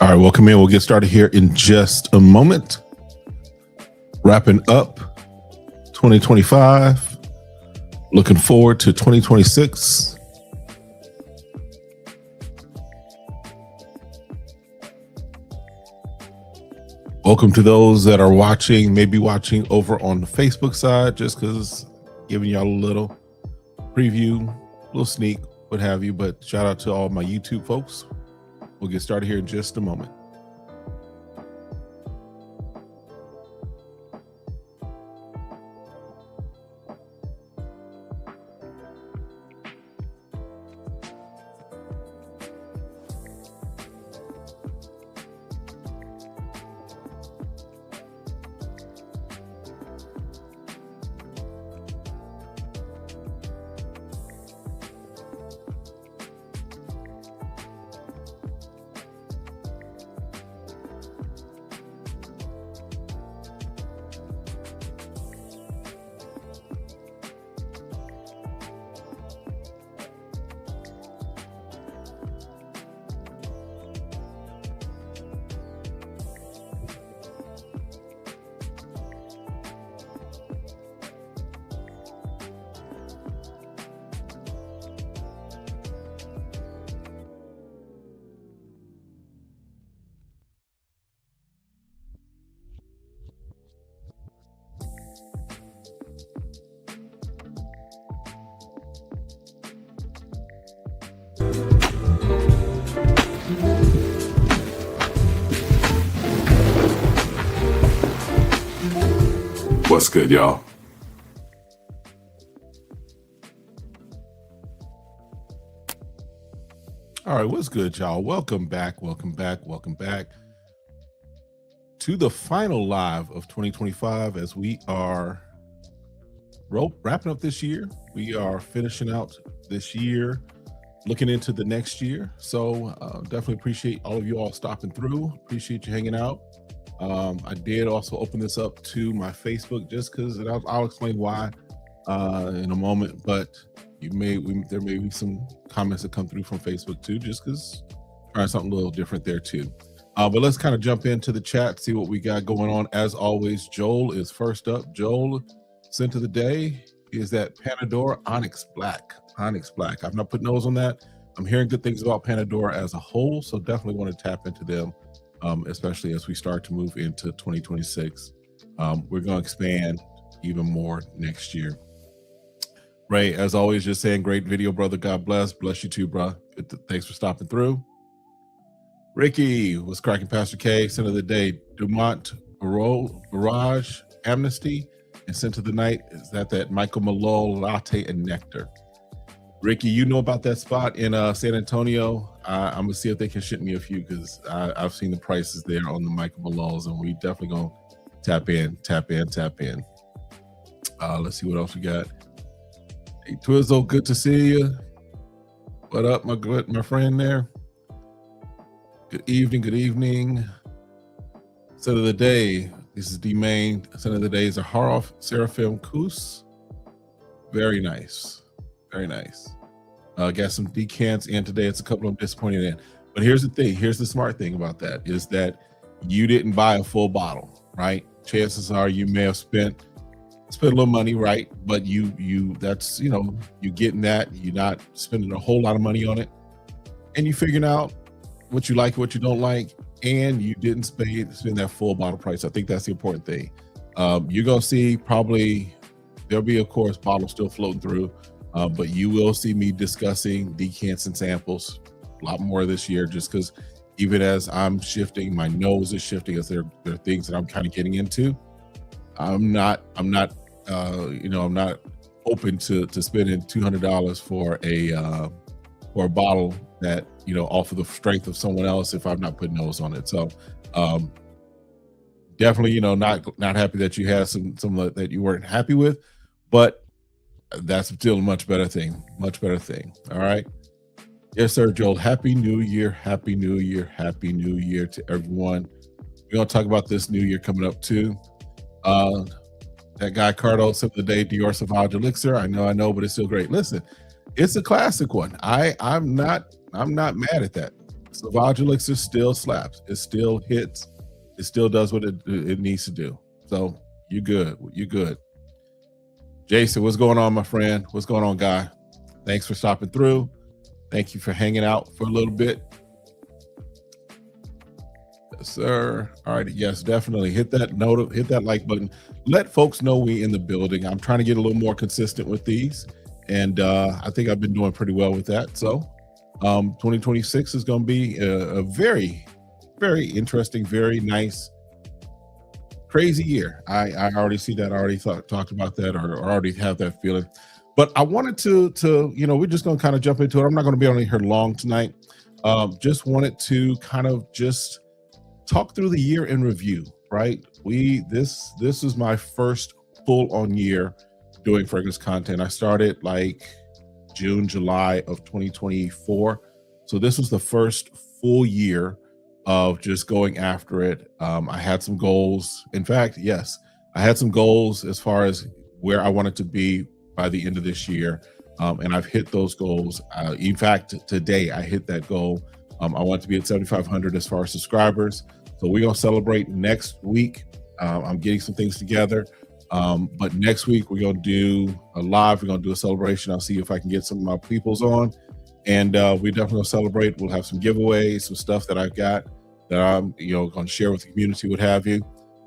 All right, welcome in. We'll get started here in just a moment. Wrapping up 2025. Looking forward to 2026. Welcome to those that are watching, maybe watching over on the Facebook side, just because giving y'all a little preview, a little sneak, what have you. But shout out to all my YouTube folks. We'll get started here in just a moment. What's good, y'all? All right, what's good, y'all? Welcome back to the final live of 2025 as we are wrapping up this year. We are finishing out this year, looking into the next year. So definitely appreciate all of you all stopping through. Appreciate you hanging out. I did also open this up to my Facebook just because I'll explain why in a moment, but there may be some comments that come through from Facebook too, just because trying something a little different there too. But let's kind of jump into the chat, see what we got going on. As always, Joel is first up. Joel, scent of the day is that Panadora Onyx Black. I've not put nose on that. I'm hearing good things about Panadora as a whole, so definitely want to tap into them. Especially as we start to move into 2026. We're going to expand even more next year. Ray, as always, just saying great video, brother. God bless. Bless you too, bro. Thanks for stopping through. Ricky, what's cracking, Pastor K? Scent of the day, Dumont Barrage Amnesty. And scent of the night is that Michael Malone Latte and Nectar. Ricky, you know about that spot in San Antonio. I'm gonna see if they can ship me a few because I've seen the prices there on the Michael Malone's, and we definitely gonna tap in. Let's see what else we got. Hey, Twizzle, good to see you. What up, my friend there? Good evening. Scent of the day. This is the main scent of the day is a Haroff Seraphim Kus. Very nice. Got some decants in today. It's a couple I'm disappointed in. But here's the thing. Here's the smart thing about that is that you didn't buy a full bottle, right? Chances are you may have spent a little money, right? But you that's, you're getting that. You're not spending a whole lot of money on it. And you figuring out what you like, what you don't like, and you didn't spend that full bottle price. I think that's the important thing. You're going to see probably, there'll be, of course, bottles still floating through. But you will see me discussing decants and samples a lot more this year, just because even as I'm shifting, my nose is shifting as there are things that I'm kind of getting into. I'm not open to spending $200 for a bottle that, off of the strength of someone else if I'm not putting nose on it. So definitely, not happy that you had some that you weren't happy with, but that's still a much better thing. All right. Yes, sir, Joel. Happy New Year to everyone. We're going to talk about this new year coming up too. That guy Cardos of the day, Dior Sauvage Elixir. I know, but it's still great. Listen, it's a classic one. I'm not mad at that. Sauvage Elixir still slaps. It still hits. It still does what it needs to do. So you good. You good. Jason, what's going on, my friend? What's going on, guy? Thanks for stopping through. Thank you for hanging out for a little bit. Yes, sir. All right. Yes, definitely. Hit that like button. Let folks know we in the building. I'm trying to get a little more consistent with these. And I think I've been doing pretty well with that. So 2026 is going to be a very, very interesting, very nice, crazy year. I already see that. I already talked about that or already have that feeling. But I wanted to we're just going to kind of jump into it. I'm not going to be on here long tonight. Just wanted to kind of just talk through the year in review, right? This is my first full on year doing fragrance content. I started like June, July of 2024. So this was the first full year of just going after it. I had some goals. In fact, yes, I had some goals as far as where I wanted to be by the end of this year. And I've hit those goals. In fact, today I hit that goal. I want to be at 7,500 as far as subscribers. So we're going to celebrate next week. I'm getting some things together. But next week we're going to do a live. We're going to do a celebration. I'll see if I can get some of my peoples on. And we're definitely going to celebrate. We'll have some giveaways, some stuff that I've got that I'm going to share with the community, what have you.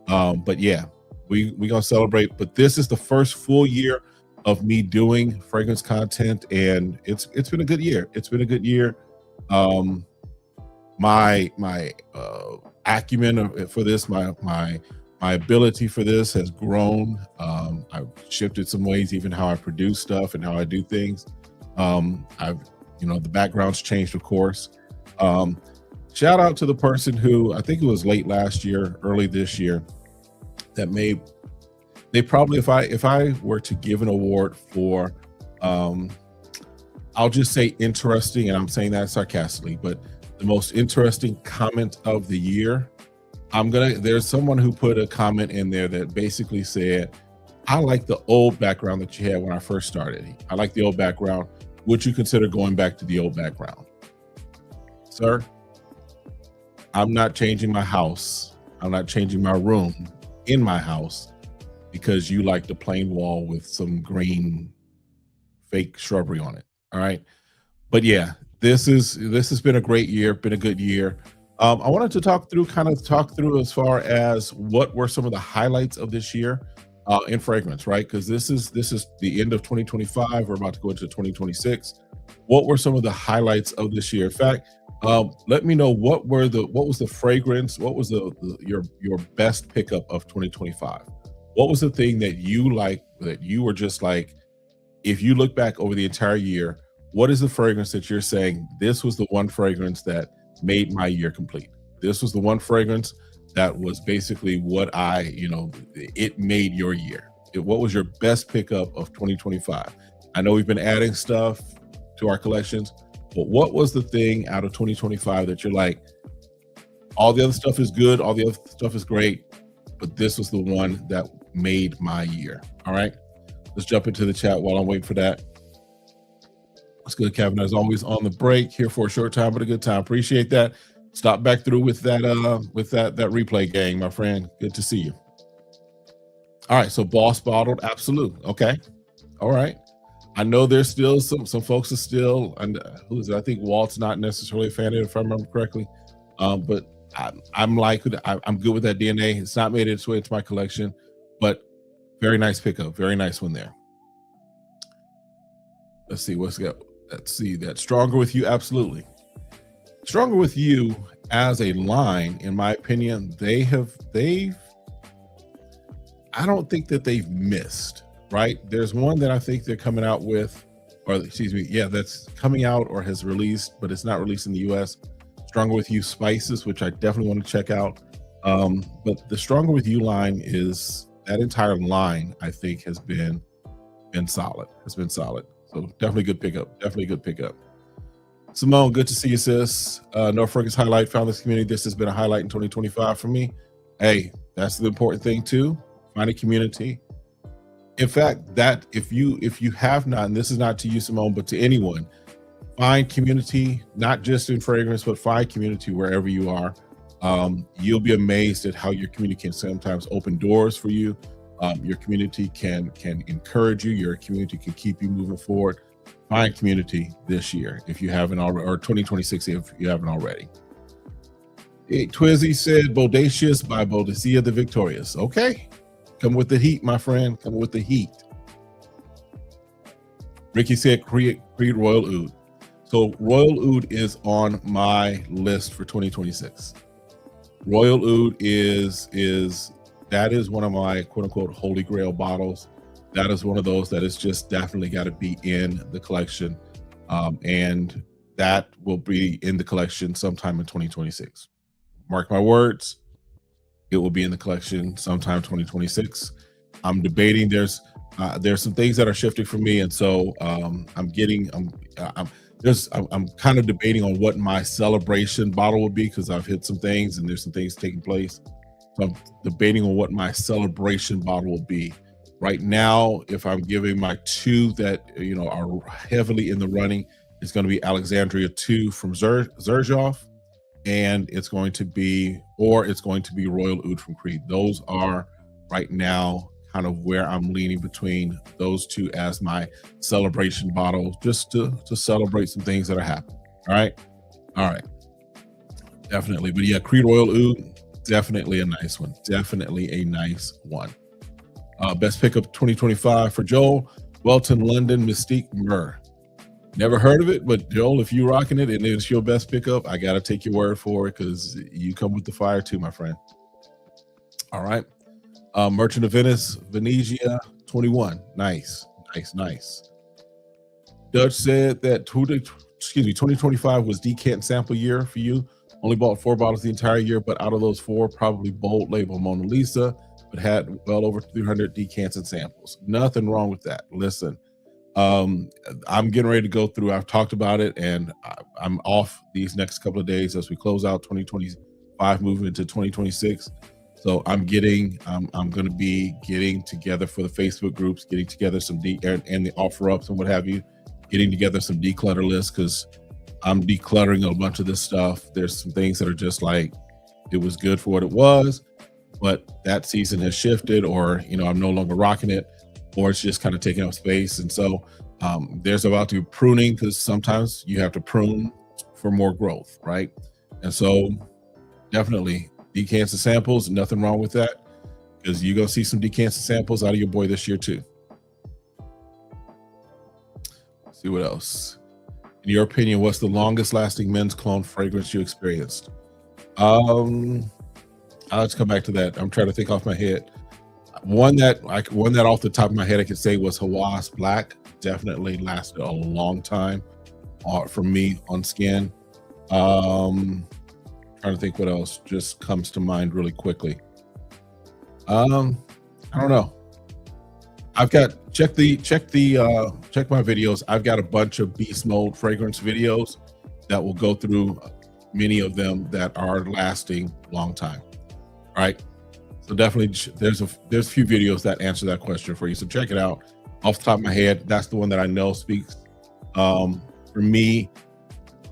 But yeah, we're going to celebrate. But this is the first full year of me doing fragrance content, and it's been a good year. It's been a good year. My acumen for this, my ability for this has grown. I've shifted some ways, even how I produce stuff and how I do things. The background's changed, of course. Shout out to the person who, I think it was late last year, early this year, that they probably, if I were to give an award for, I'll just say interesting, and I'm saying that sarcastically, but the most interesting comment of the year, there's someone who put a comment in there that basically said, I like the old background that you had when I first started. I like the old background. Would you consider going back to the old background? Sir, I'm not changing my house. I'm not changing my room in my house because you like the plain wall with some green fake shrubbery on it. All right. But yeah, this has been a great year, been a good year. I wanted to talk through as far as what were some of the highlights of this year in fragrance, right? Because this is the end of 2025. We're about to go into 2026. What were some of the highlights of this year? In fact, let me know what was the fragrance, what was your best pickup of 2025? What was the thing that you like, that you were just like, if you look back over the entire year, what is the fragrance that you're saying, this was the one fragrance that made my year complete? This was the one fragrance that was basically what it made your year. What was your best pickup of 2025? I know we've been adding stuff to our collections, but what was the thing out of 2025 that you're like, all the other stuff is good, all the other stuff is great, but this was the one that made my year? All right, let's jump into the chat while I'm waiting for that. What's good, Kevin? As always, on the break, here for a short time, but a good time. Appreciate that. Stop back through with that replay, gang, my friend. Good to see you. All right, so Boss Bottled Absolute. Okay, all right. I know there's still some folks are still, and who is it? I think Walt's not necessarily a fan of it, if I remember correctly. But I'm good with that DNA. It's not made its way into my collection, but very nice pickup. Very nice one there. Let's see what's got. Let's see that Stronger With You. Absolutely. Stronger With You as a line, in my opinion, they've I don't think that they've missed, right? There's one that I think they're coming out with, or excuse me, yeah, that's coming out or has released, but it's not released in the US. Stronger With You Spices, which I definitely want to check out. But the Stronger With You line is, that entire line, I think, has been solid. It's been solid. So definitely good pickup. Definitely good pickup. Simone, good to see you, sis. No Fragrance highlight found this community. This has been a highlight in 2025 for me. Hey, that's the important thing too. Find a community, In fact, that if you have not, and this is not to you, Simone, but to anyone, find community, not just in fragrance, but find community wherever you are. You'll be amazed at how your community can sometimes open doors for you. Your community can encourage you. Your community can keep you moving forward. Find community this year if you haven't already, or 2026 if you haven't already. Hey, Twizzy said, "Bodacious by Boadicea the Victorious." Okay, come with the heat, my friend. Come with the heat. Ricky said, "Creed Royal Oud." So Royal Oud is on my list for 2026. Royal Oud is one of my quote unquote holy grail bottles. That is one of those that is just definitely got to be in the collection. And that will be in the collection sometime in 2026. Mark my words, it will be in the collection sometime 2026. I'm debating. There's some things that are shifting for me, and so I'm kind of debating on what my celebration bottle will be, because I've hit some things and there's some things taking place. So I'm debating on what my celebration bottle will be. Right now, if I'm giving my two that are heavily in the running, it's going to be Alexandria 2 from Xerjoff, and it's going to be Royal Oud from Creed. Those are right now kind of where I'm leaning between those two as my celebration bottle, just to celebrate some things that are happening. All right, definitely. But yeah, Creed Royal Oud, definitely a nice one. Best pickup 2025 for Joel, Welton London Mystique Myrrh. Never heard of it, but Joel, if you're rocking it and it's your best pickup, I got to take your word for it, because you come with the fire too, my friend. All right. Merchant of Venice, Venezia 21. Nice. Dutch said that 2025 was decant sample year for you. Only bought 4 bottles the entire year, but out of those 4, probably bold label Mona Lisa, but had well over 300 decants and samples. Nothing wrong with that. Listen, I'm getting ready to go through. I've talked about it, and I'm off these next couple of days as we close out 2025, moving into 2026. So I'm going to be getting together for the Facebook groups, getting together some and the offer ups and what have you, getting together some declutter lists, because I'm decluttering a bunch of this stuff. There's some things that are just like, it was good for what it was, but that season has shifted, or I'm no longer rocking it, or it's just kind of taking up space. And so there's about to be pruning, because sometimes you have to prune for more growth, right? And so definitely decants and samples, nothing wrong with that, because you're going to see some decants and samples out of your boy this year too. Let's see what else. In your opinion, what's the longest lasting men's cologne fragrance you experienced? I'll just come back to that. I'm trying to think off my head. One that off the top of my head I could say was Hawass Black. Definitely lasted a long time for me on skin. Trying to think what else just comes to mind really quickly. I don't know. I've got check my videos. I've got a bunch of beast mode fragrance videos that will go through many of them that are lasting long time. All right. So definitely there's a few videos that answer that question for you. So check it out. Off the top of my head, that's the one that I know speaks. For me,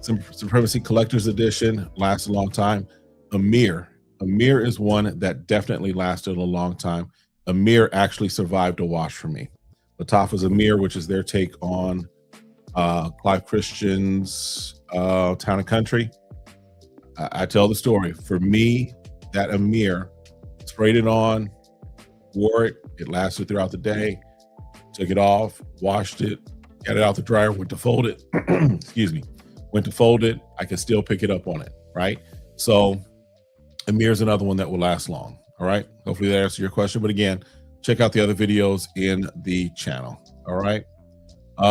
Supremacy Collector's Edition lasts a long time. Amir is one that definitely lasted a long time. Amir actually survived a wash for me. Lattafa's Amir, which is their take on Clive Christian's Town and Country. I tell the story. For me, that Amir, sprayed it on, wore it. It lasted throughout the day. Took it off, washed it, got it out the dryer, went to fold it. Excuse me. Went to fold it. I can still pick it up on it, right? So Amir's another one that will last long. All right. Hopefully that answers your question. But again, check out the other videos in the channel. All right.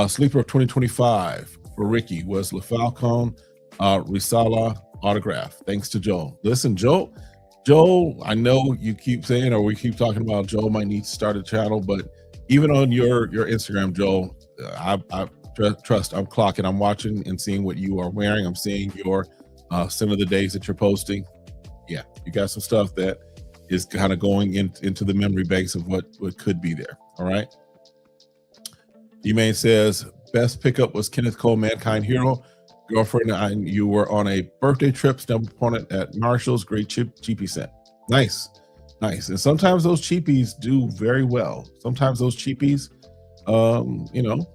Sleeper of 2025 for Ricky was Le Falcon Risala autograph. Thanks to Joel. Listen, Joel, I know you keep saying, or we keep talking about Joel might need to start a channel, but even on your Instagram, Joel, I trust, I'm clocking, I'm watching and seeing what you are wearing. I'm seeing your scent of the days that you're posting. Yeah, you got some stuff that is kind of going into the memory banks of what could be there. All right. Email says, best pickup was Kenneth Cole, Mankind Hero. Girlfriend and you were on a birthday trip, stumbled upon it at Marshall's. Great cheapie set. Nice. Nice. And sometimes those cheapies do very well. Sometimes those cheapies, you know,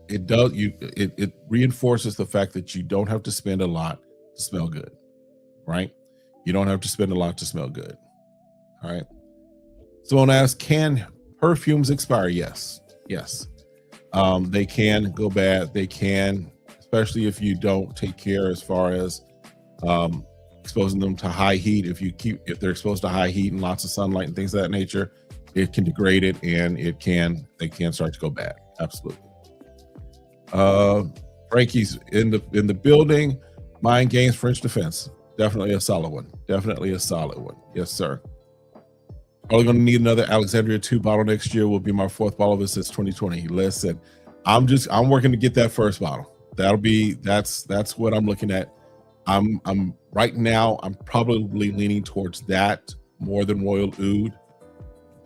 it reinforces the fact that you don't have to spend a lot to smell good, right? You don't have to spend a lot to smell good. All right. Someone asked, can perfumes expire? Yes. Yes. They can go bad. They can, especially if you don't take care as far as exposing them to high heat. If they're exposed to high heat and lots of sunlight and things of that nature, it can degrade it, and they can start to go bad. Absolutely. Frankie's in the building. Mind Games French Defense. Definitely a solid one. Definitely a solid one. Yes, sir. Probably going to need another Alexandria 2 bottle next year. Will be my 4th bottle of it since 2020. Listen, I'm working to get that first bottle. That's what I'm looking at. I'm right now, I'm probably leaning towards that more than Royal Oud.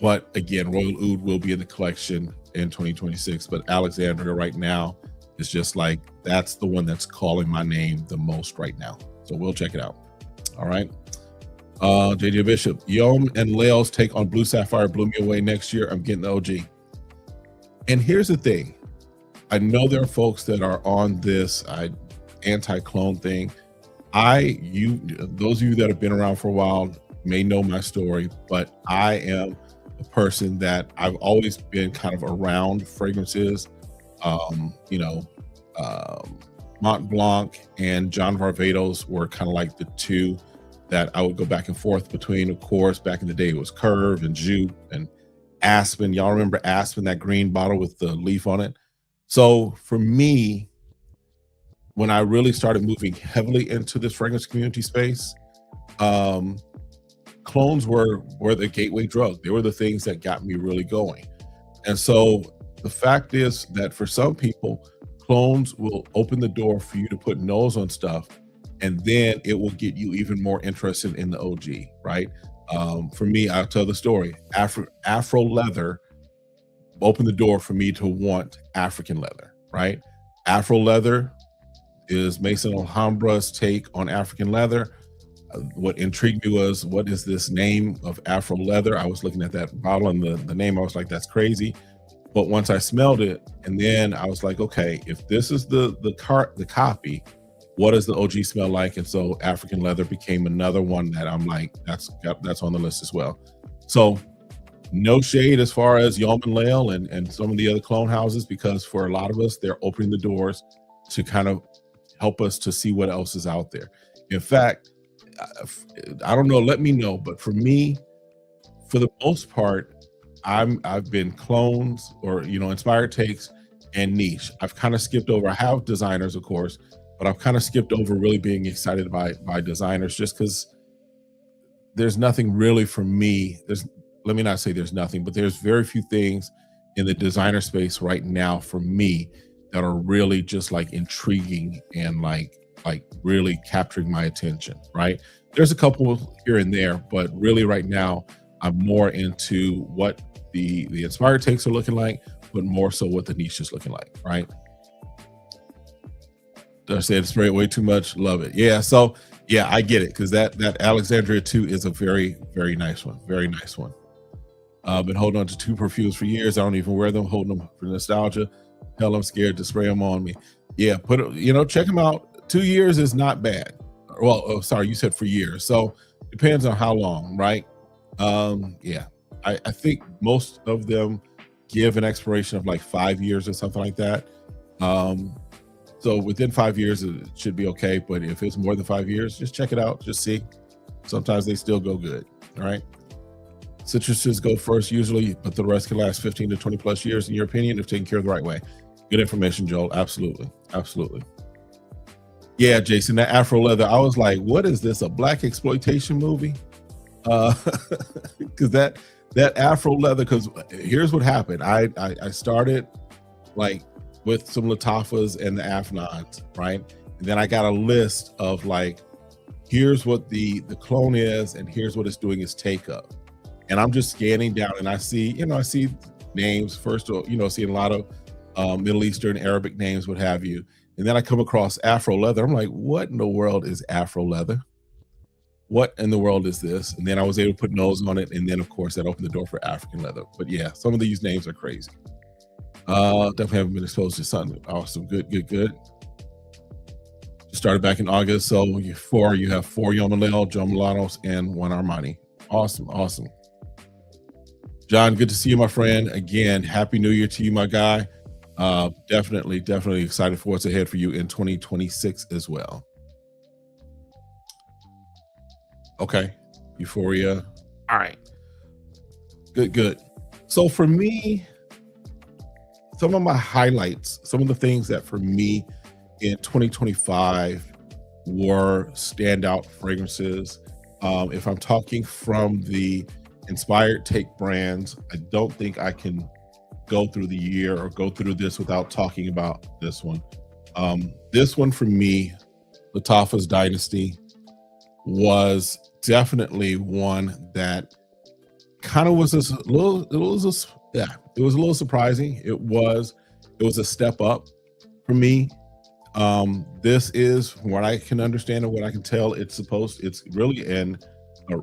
But again, Royal Oud will be in the collection in 2026. But Alexandria right now is just like, that's the one that's calling my name the most right now. So we'll check it out. All right. JJ Bishop, Yom and Lael's take on Blue Sapphire blew me away. Next year, I'm getting the OG. And here's the thing. I know there are folks that are on this anti-clone thing. Those of you that have been around for a while may know my story, but I am a person that I've always been kind of around fragrances. Mont Blanc and John Varvatos were kind of like the two that I would go back and forth between. Of course, back in the day, it was Curve and Jupe and Aspen. Y'all remember Aspen, that green bottle with the leaf on it? So for me, when I really started moving heavily into this fragrance community space, clones were the gateway drug. They were the things that got me really going. And so the fact is that for some people, clones will open the door for you to put nose on stuff, and then it will get you even more interested in the OG, right? For me, I'll tell the story. Afro leather opened the door for me to want African leather, right? Afro leather is Mason Alhambra's take on African leather. What intrigued me was, what is this name of Afro leather? I was looking at that bottle and the name, I was like, that's crazy. But once I smelled it, and then I was like, okay, if this is the copy, what does the OG smell like? And so African leather became another one that I'm like, that's on the list as well. So no shade as far as Yom and Lael and some of the other clone houses, because for a lot of us, they're opening the doors to kind of help us to see what else is out there. In fact, I don't know, let me know, but for me, for the most part, I've been clones or, inspired takes and niche. I've kind of skipped over. I have designers, of course, but I've kind of skipped over really being excited by designers, just because there's nothing really for me. Let me not say there's nothing, but there's very few things in the designer space right now for me that are really just like intriguing and like really capturing my attention, right? There's a couple here and there, but really right now I'm more into what the inspired takes are looking like, but more so what the niche is looking like, right? I said spray it way too much. Love it. Yeah. So yeah, I get it, because that Alexandria 2 is a very, very nice one. Very nice one. Been holding on to 2 perfumes for years. I don't even wear them, holding them for nostalgia. Hell, I'm scared to spray them on me. Yeah, check them out. 2 years is not bad. Well, sorry, you said for years. So depends on how long, right? Yeah, I think most of them give an expiration of like 5 years or something like that. So within 5 years, it should be okay. But if it's more than 5 years, just check it out. Just see. Sometimes they still go good. All right. Citruses go first usually, but the rest can last 15 to 20 plus years, in your opinion, if taken care of the right way. Good information, Joel. Absolutely. Absolutely. Yeah, Jason, that Afro leather, I was like, what is this, a black exploitation movie? Because that Afro leather, because here's what happened. I started like with some Lattafas and the Afnons, right? And then I got a list of like, here's what the clone is, and here's what it's doing its take up. And I'm just scanning down, and I see names. First, seeing a lot of Middle Eastern, Arabic names, what have you. And then I come across Afro leather. I'm like, what in the world is Afro leather? What in the world is this? And then I was able to put nose on it. And then, of course, that opened the door for African leather. But yeah, some of these names are crazy. Definitely haven't been exposed to something awesome. Good. Just started back in August. So you have 4 Yomalel, Joe Milano's, and 1 Armani. Awesome. John, good to see you, my friend. Again, Happy New Year to you, my guy. Definitely excited for what's ahead for you in 2026 as well. Okay, Euphoria. All right, good. So for me, some of my highlights, some of the things that for me in 2025 were standout fragrances. If I'm talking from the inspired take brands, I don't think I can go through the year or go through this without talking about this one. This one for me, Lattafa's Dynasty, was definitely one that kind of was a little surprising. It was a step up for me. This is, from what I can understand and what I can tell, it's really an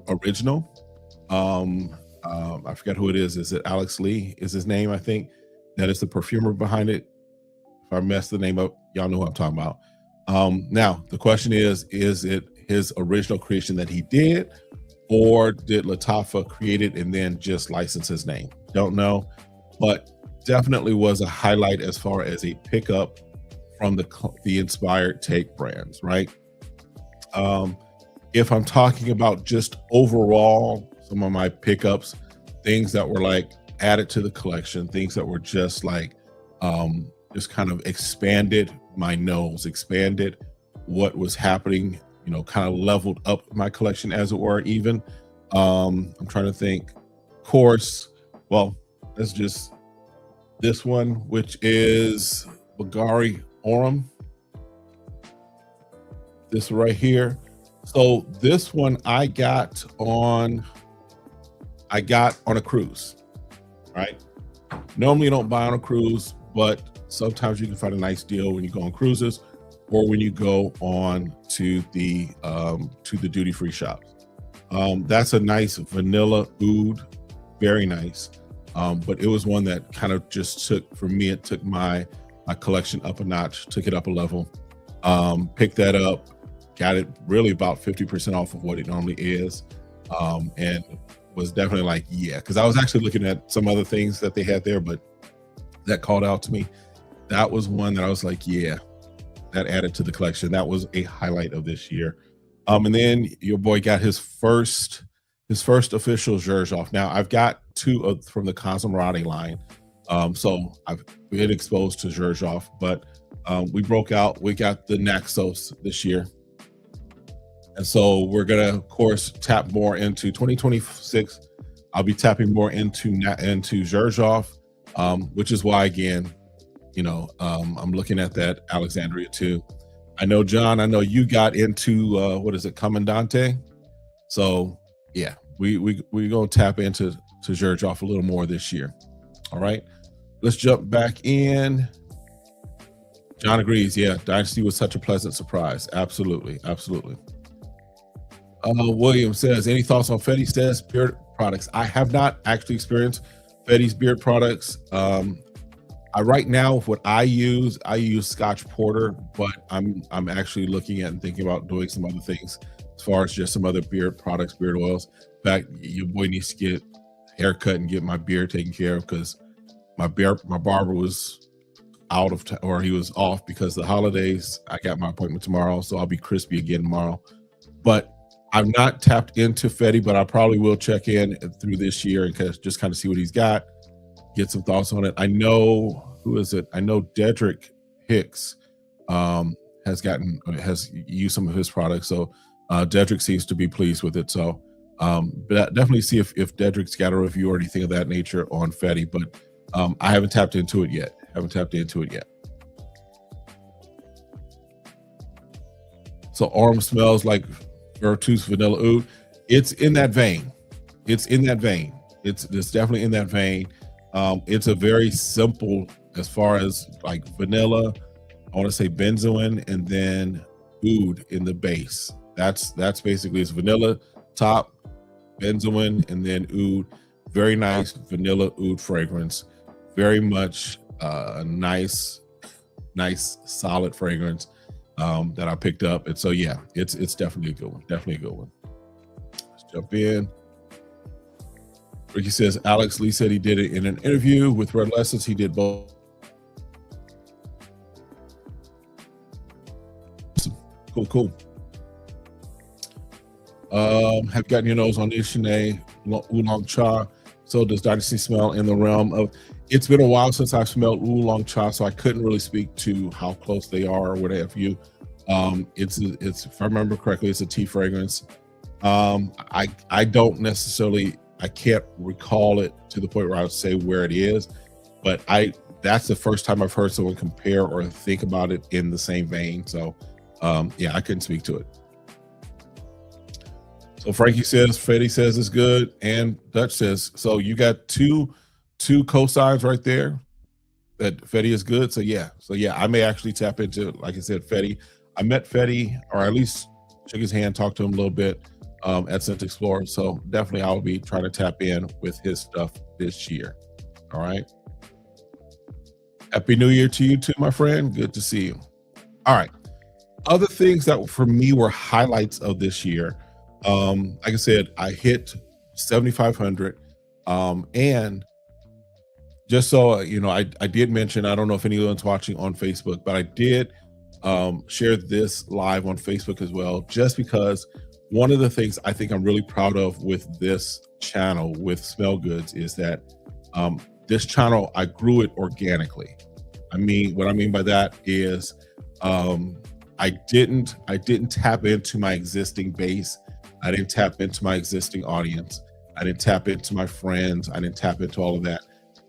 original. I forget who it is. Is it Alex Lee is his name? I think that is the perfumer behind it. If I mess the name up, y'all know who I'm talking about. Now the question is it his original creation that he did, or did Lattafa create it and then just license his name? Don't know, but definitely was a highlight as far as a pickup from the inspired take brands, right? If I'm talking about just overall, some of my pickups, things that were like added to the collection, things that were just like just kind of expanded my nose, expanded what was happening, kind of leveled up my collection, as it were. Even I'm trying to think. Of course, well, that's just this one, which is Bulgari Orum. This right here. So this one I got on a cruise, right? Normally you don't buy on a cruise, but sometimes you can find a nice deal when you go on cruises or when you go on to the duty-free shops. That's a nice vanilla oud, very nice. But it was one that kind of just it took my collection up a notch, took it up a level. Picked that up, got it really about 50% off of what it normally is. And was definitely like, yeah, because I was actually looking at some other things that they had there, but that called out to me. That was one that I was like, yeah, that added to the collection. That was a highlight of this year. And then your boy got his first official Xerjoff. Now I've got 2 from the Cosmobrati line. So I've been exposed to Xerjoff, but we got the Naxos this year. And so we're gonna, of course, tap more into 2026. I'll be tapping more into Xerjoff, which is why, again, I'm looking at that Alexandria too. I know, John, you got into what is it, Commandante? So yeah, we gonna tap into Xerjoff a little more this year. All right, let's jump back in. John agrees. Yeah, Dynasty was such a pleasant surprise. Absolutely. William says, any thoughts on Fetty Says beard products? I have not actually experienced Fetty's beard products. Right now, what I use Scotch Porter, but I'm actually looking at and thinking about doing some other things as far as just some other beard products, beard oils. In fact, your boy needs to get a haircut and get my beard taken care of, because my barber was he was off because of the holidays. I got my appointment tomorrow, so I'll be crispy again tomorrow. But I've not tapped into Fetty, but I probably will check in through this year and just kind of see what he's got, get some thoughts on it. I know, who is it? I know Dedrick Hicks has used some of his products. So Dedrick seems to be pleased with it. So but definitely see if Dedrick's got a review or anything of that nature on Fetty, but I haven't tapped into it yet. So Arm smells like Vertus Vanilla Oud. It's in that vein. It's definitely in that vein. It's a very simple as far as like vanilla. I want to say benzoin and then oud in the base. That's basically it's vanilla top, benzoin, and then oud. Very nice vanilla oud fragrance. Very much a nice solid fragrance that I picked up. And so yeah, it's definitely a good one. Definitely a good one. Let's jump in. Ricky says Alex Lee said he did it in an interview with Red Lessons. He did both. Cool. Have gotten your nose on Ishine Oolong Cha. So does Dynasty Smell in the realm of, it's been a while since I've smelled Oolong Cha, so I couldn't really speak to how close they are or what have you. It's if I remember correctly, it's a tea fragrance. I don't necessarily, I can't recall it to the point where I would say where it is, but that's the first time I've heard someone compare or think about it in the same vein. So yeah, I couldn't speak to it. So Frankie says, Fetty says it's good, and Dutch says, so you got two cosigns right there that Fetty is good. So yeah, I may actually tap into, like I said, Fetty. I met Fetty, or at least shook his hand, talked to him a little bit at Scent Explorer. So definitely I'll be trying to tap in with his stuff this year. All right. Happy New Year to you too, my friend. Good to see you. All right. Other things that for me were highlights of this year. Like I said, I hit 7,500. And just so you know, I did mention, I don't know if anyone's watching on Facebook, but I did share this live on Facebook as well, just because one of the things I think I'm really proud of with this channel, with SmellGoodz, is that this channel, I grew it organically. I mean, what I mean by that is I didn't tap into my existing base. I didn't tap into my existing audience. I didn't tap into my friends. I didn't tap into all of that.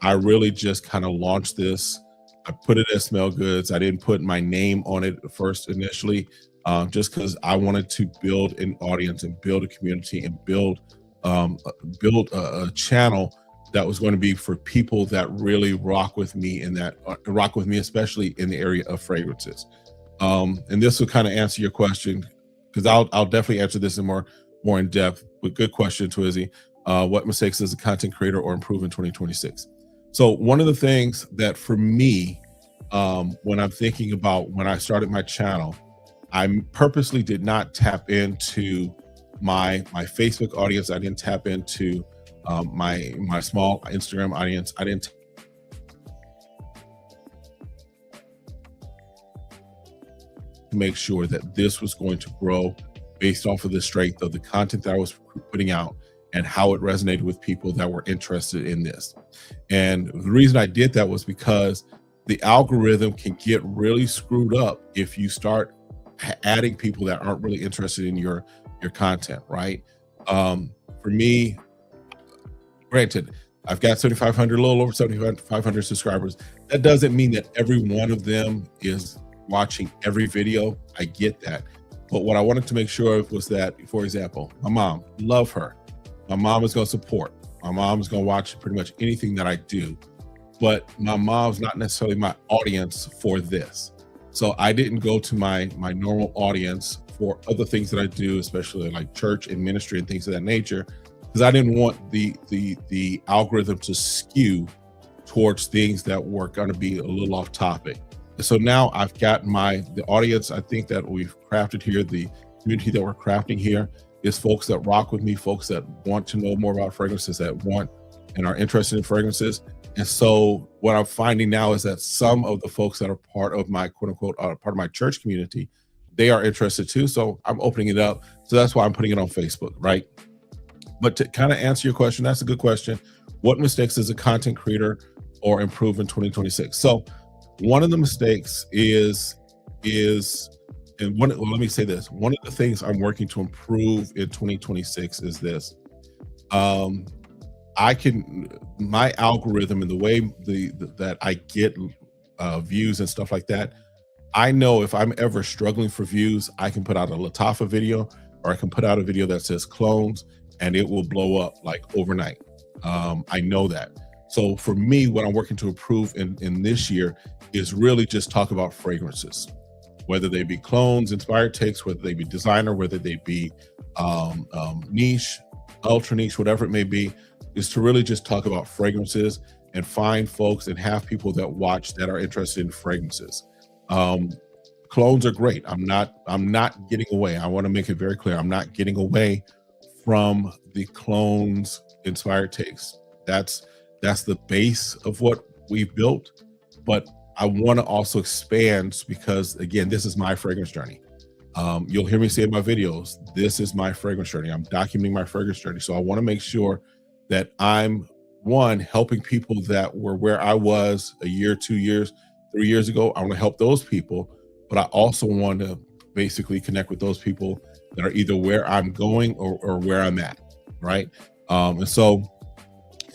I really just kind of launched this. I put it as SmellGoodz. I didn't put my name on it first initially, just because I wanted to build an audience and build a community and build a channel that was going to be for people that really rock with me, and that rock with me, especially in the area of fragrances. And this will kind of answer your question, because I'll definitely answer this in more in depth. But good question, Twizzy. What mistakes does a content creator or improve in 2026? So one of the things that for me, when I'm thinking about when I started my channel, I purposely did not tap into my Facebook audience. I didn't tap into my small Instagram audience. I didn't make sure that this was going to grow based off of the strength of the content that I was putting out and how it resonated with people that were interested in this. And the reason I did that was because the algorithm can get really screwed up if you start adding people that aren't really interested in your content, right? For me, granted, I've got 7,500, a little over 7,500 subscribers. That doesn't mean that every one of them is watching every video. I get that. But what I wanted to make sure of was that, for example, my mom, love her. My mom is going to support. My mom is going to watch pretty much anything that I do. But my mom's not necessarily my audience for this. So I didn't go to my normal audience for other things that I do, especially like church and ministry and things of that nature, because I didn't want the algorithm to skew towards things that were going to be a little off topic. So now I've got the audience I think that we've crafted here, the community that we're crafting here, is folks that rock with me, folks that want to know more about fragrances, that want and are interested in fragrances. And so what I'm finding now is that some of the folks that are part of my quote unquote part of my church community, they are interested too. So I'm opening it up. So that's why I'm putting it on Facebook, right? But to kind of answer your question, that's a good question. What mistakes does a content creator or improve in 2026? So one of the mistakes let me say this. One of the things I'm working to improve in 2026 is this. My algorithm and the way that I get views and stuff like that, I know if I'm ever struggling for views, I can put out a Latafa video, or I can put out a video that says clones, and it will blow up like overnight. I know that. So for me, what I'm working to improve in this year is really just talk about fragrances, whether they be clones, inspired takes, whether they be designer, whether they be niche, ultra niche, whatever it may be, is to really just talk about fragrances and find folks and have people that watch that are interested in fragrances. Clones are great. I'm not getting away. I want to make it very clear. I'm not getting away from the clones inspired takes. That's the base of what we've built, but I want to also expand because, again, this is my fragrance journey. You'll hear me say in my videos, this is my fragrance journey. I'm documenting my fragrance journey. So I want to make sure that I'm, one, helping people that were where I was a year, 2 years, 3 years ago. I want to help those people, but I also want to basically connect with those people that are either where I'm going or where I'm at, right? And so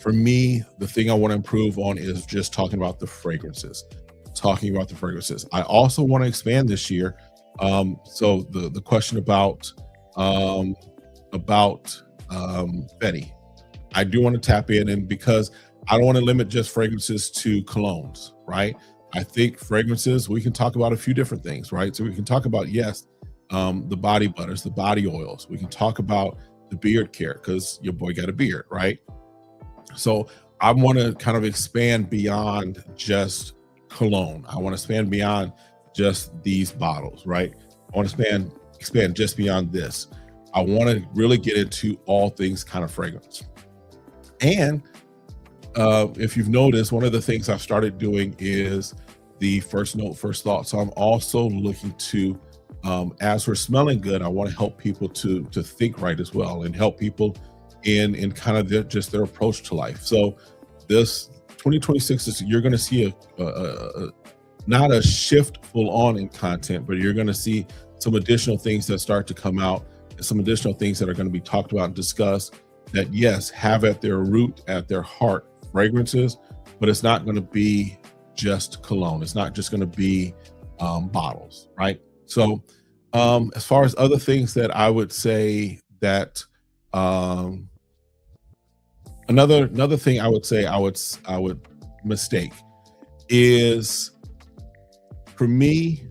for me, the thing I want to improve on is just talking about the fragrances. I also want to expand this year. So the question about Betty, I do want to tap in, and because I don't want to limit just fragrances to colognes, right? I think fragrances, we can talk about a few different things, right? So we can talk about, yes, the body butters, the body oils. We can talk about the beard care because your boy got a beard, right? So I want to kind of expand beyond just cologne. I want to expand beyond just these bottles, right? I want to expand just beyond this. I want to really get into all things kind of fragrance. And if you've noticed, one of the things I've started doing is the first note, first thought. So I'm also looking to, as we're smelling good, I want to help people to think right as well, and help people in kind of just their approach to life. So this 2026 is, you're going to see not a shift full on in content, but you're going to see some additional things that start to come out, and some additional things that are going to be talked about and discussed that, yes, have at their root, at their heart, fragrances, but it's not going to be just cologne. It's not just going to be bottles, right? So as far as other things that I would say that another thing I would say I would mistake is, for me,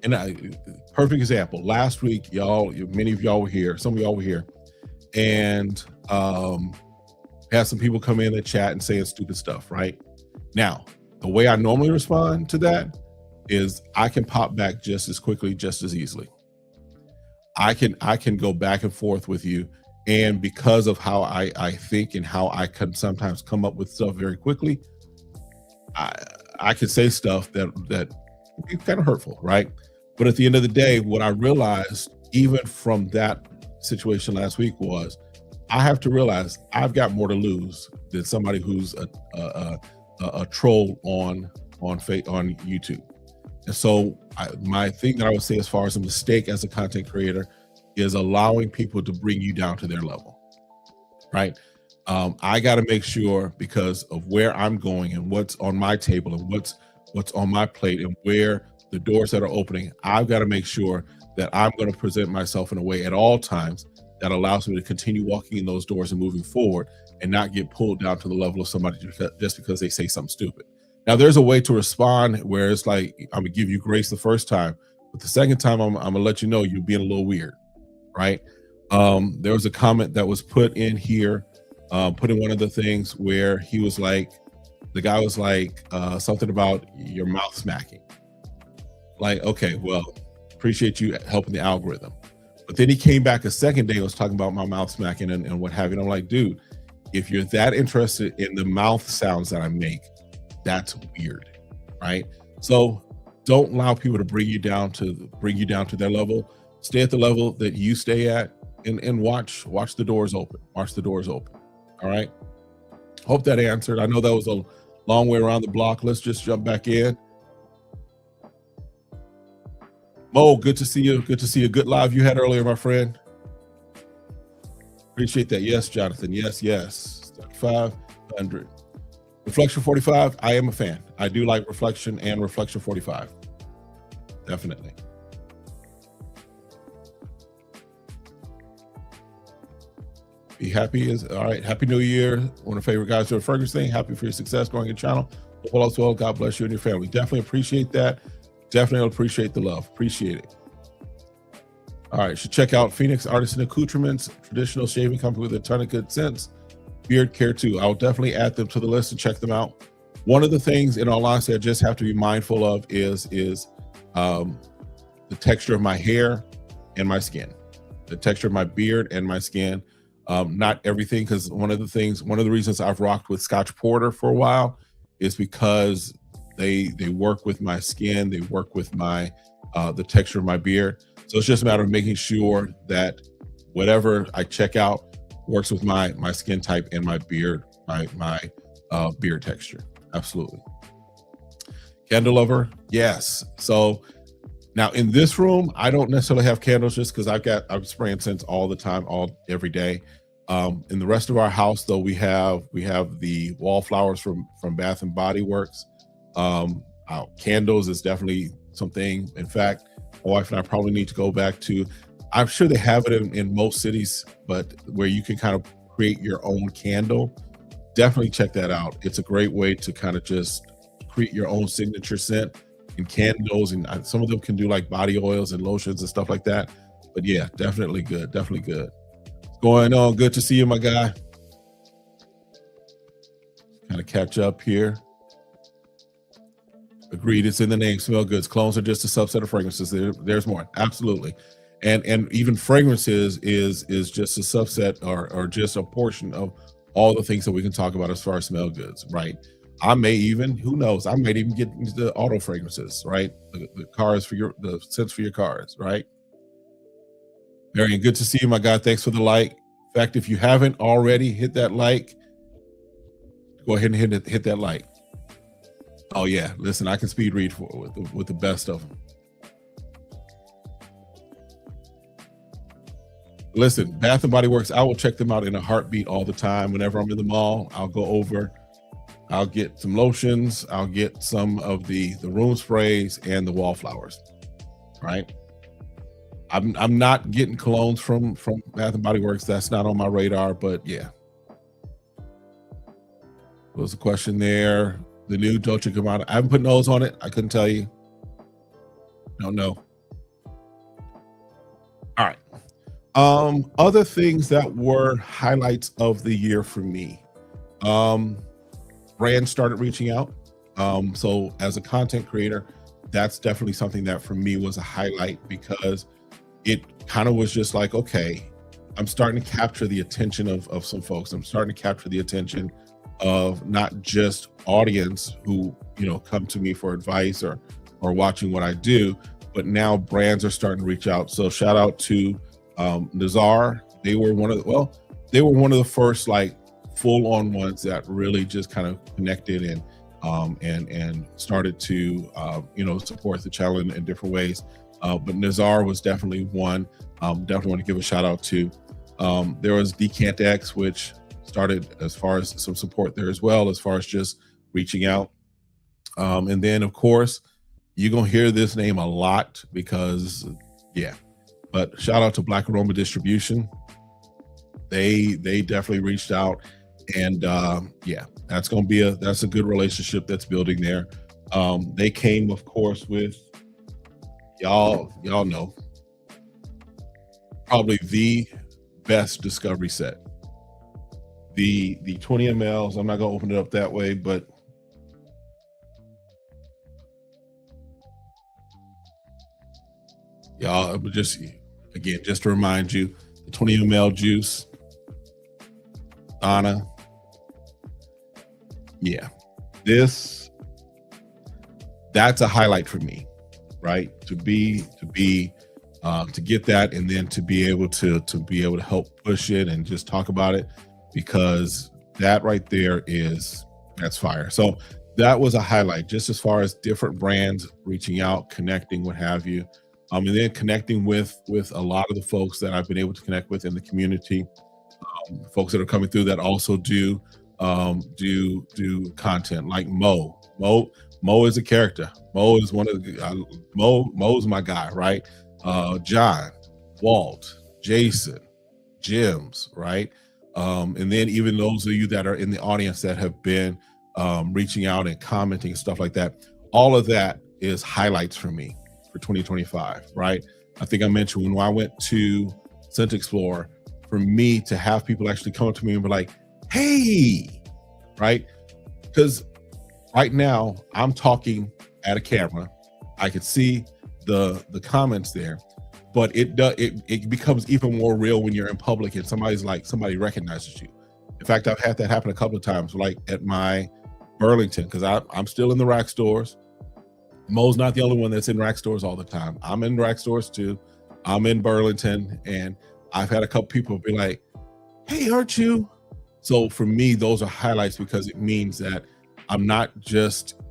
and perfect example, last week, many of y'all were here, some of y'all were here, and had some people come in and chat and saying stupid stuff, right? Now, the way I normally respond to that is I can pop back just as quickly, just as easily. I can go back and forth with you, and because of how I think and how I can sometimes come up with stuff very quickly, I could say stuff that is kind of hurtful, right? But at the end of the day, what I realized, even from that situation last week, was I have to realize I've got more to lose than somebody who's a troll on YouTube. And so my thing that I would say as far as a mistake as a content creator is allowing people to bring you down to their level, right? I got to make sure, because of where I'm going and what's on my table and what's on my plate and where the doors that are opening, I've got to make sure that I'm going to present myself in a way at all times that allows me to continue walking in those doors and moving forward, and not get pulled down to the level of somebody just because they say something stupid. Now, there's a way to respond where it's like, I'm gonna give you grace the first time, but the second time I'm gonna let you know you're being a little weird, right? There was a comment that was put in here, put in one of the things where he was like, the guy was like, something about your mouth smacking. Like, okay, well, appreciate you helping the algorithm. But then he came back a second day and was talking about my mouth smacking and what have you. And I'm like, dude, if you're that interested in the mouth sounds that I make, that's weird, right? So don't allow people to bring you down to their level. Stay at the level that you stay at, and watch the doors open. Watch the doors open. All right. Hope that answered. I know that was a long way around the block. Let's just jump back in. Mo, good to see you. Good to see a good live you had earlier, my friend. Appreciate that. Yes, Jonathan. Yes. 500. Reflection 45, I am a fan. I do like Reflection and Reflection 45. Definitely. Be happy is all right. Happy New Year. One of the favorite guys doing fragrance thing. Happy for your success growing your channel. Well, as well, God bless you and your family. Definitely appreciate that. Definitely appreciate the love. Appreciate it. All right, you should check out Phoenix Artisan Accoutrements, traditional shaving company with a ton of good scents. Beard care too. I'll definitely add them to the list and check them out. One of the things, in all honesty, I just have to be mindful of is the texture of my hair and my skin, the texture of my beard and my skin. Not everything, because one of the reasons I've rocked with Scotch Porter for a while is because they work with my skin, they work with my the texture of my beard. So it's just a matter of making sure that whatever I check out works with my skin type and my beard, my beard texture. Absolutely. Candle lover, yes. So now in this room, I don't necessarily have candles just because I'm spraying scents all the time, every day. In the rest of our house, though, we have the wallflowers from Bath and Body Works. Candles is definitely something. In fact, my wife and I probably need to go back to, I'm sure they have it in most cities, but where you can kind of create your own candle. Definitely check that out. It's a great way to kind of just create your own signature scent and candles, and some of them can do like body oils and lotions and stuff like that. But yeah, definitely good. Definitely good. What's going on? Good to see you, my guy. Kind of catch up here. Agreed. It's in the name. SmellGoodz. Clones are just a subset of fragrances. There's more. Absolutely. And even fragrances is just a subset or just a portion of all the things that we can talk about as far as SmellGoodz, right? I may even, who knows, I might even get into the auto fragrances, right? The cars the scents for your cars, right? Marion, good to see you, my guy. Thanks for the like. In fact, if you haven't already hit that like, go ahead and hit that like. Oh yeah, listen, I can speed read with the best of them. Listen, Bath and Body Works, I will check them out in a heartbeat all the time. Whenever I'm in the mall, I'll go over, I'll get some lotions, I'll get some of the room sprays and the wallflowers, right? I'm not getting colognes from Bath and Body Works. That's not on my radar, but yeah. What was the question there? The new Dolce & Gabbana. I haven't put nose on it. I couldn't tell you. Don't know. All right. Other things that were highlights of the year for me. Brands started reaching out. So as a content creator, that's definitely something that for me was a highlight, because it kind of was just like, okay, I'm starting to capture the attention of some folks. I'm starting to capture the attention of not just audience who, come to me for advice or watching what I do, but now brands are starting to reach out. So shout out to Nazar. They were one of the first like full-on ones that really just kind of connected and started to support the channel in different ways. But Nazar was definitely one. Definitely want to give a shout out to. There was Decant X, which started as far as some support there as well, as far as just reaching out. And then of course, you're gonna hear this name a lot because but shout out to Black Aroma Distribution. They definitely reached out, and that's a good relationship that's building there. They came, of course, with y'all know, probably the best discovery set. The 20 mLs, I'm not gonna open it up that way, but y'all, just to remind you, the 20 ml juice, Donna. Yeah, that's a highlight for me, right? To get that, and then to be able to help push it and just talk about it, because that right there that's fire. So that was a highlight, just as far as different brands reaching out, connecting, what have you. And then connecting with a lot of the folks that I've been able to connect with in the community, folks that are coming through that also do content, like Mo. Mo is a character. Mo is one of the Mo's my guy, right? John, Walt, Jason, Jims, right? And then even those of you that are in the audience that have been reaching out and commenting and stuff like that, all of that is highlights for me for 2025, right? I think I mentioned when I went to Scent Explorer, for me to have people actually come up to me and be like, hey, right? Because right now I'm talking at a camera. I could see the comments there, but it becomes even more real when you're in public and somebody recognizes you. In fact, I've had that happen a couple of times, like at my Burlington, because I'm still in the rack stores. Mo's not the only one that's in rack stores all the time. I'm in rack stores too. I'm in Burlington, and I've had a couple people be like, hey, aren't you? So for me, those are highlights because it means that I'm not just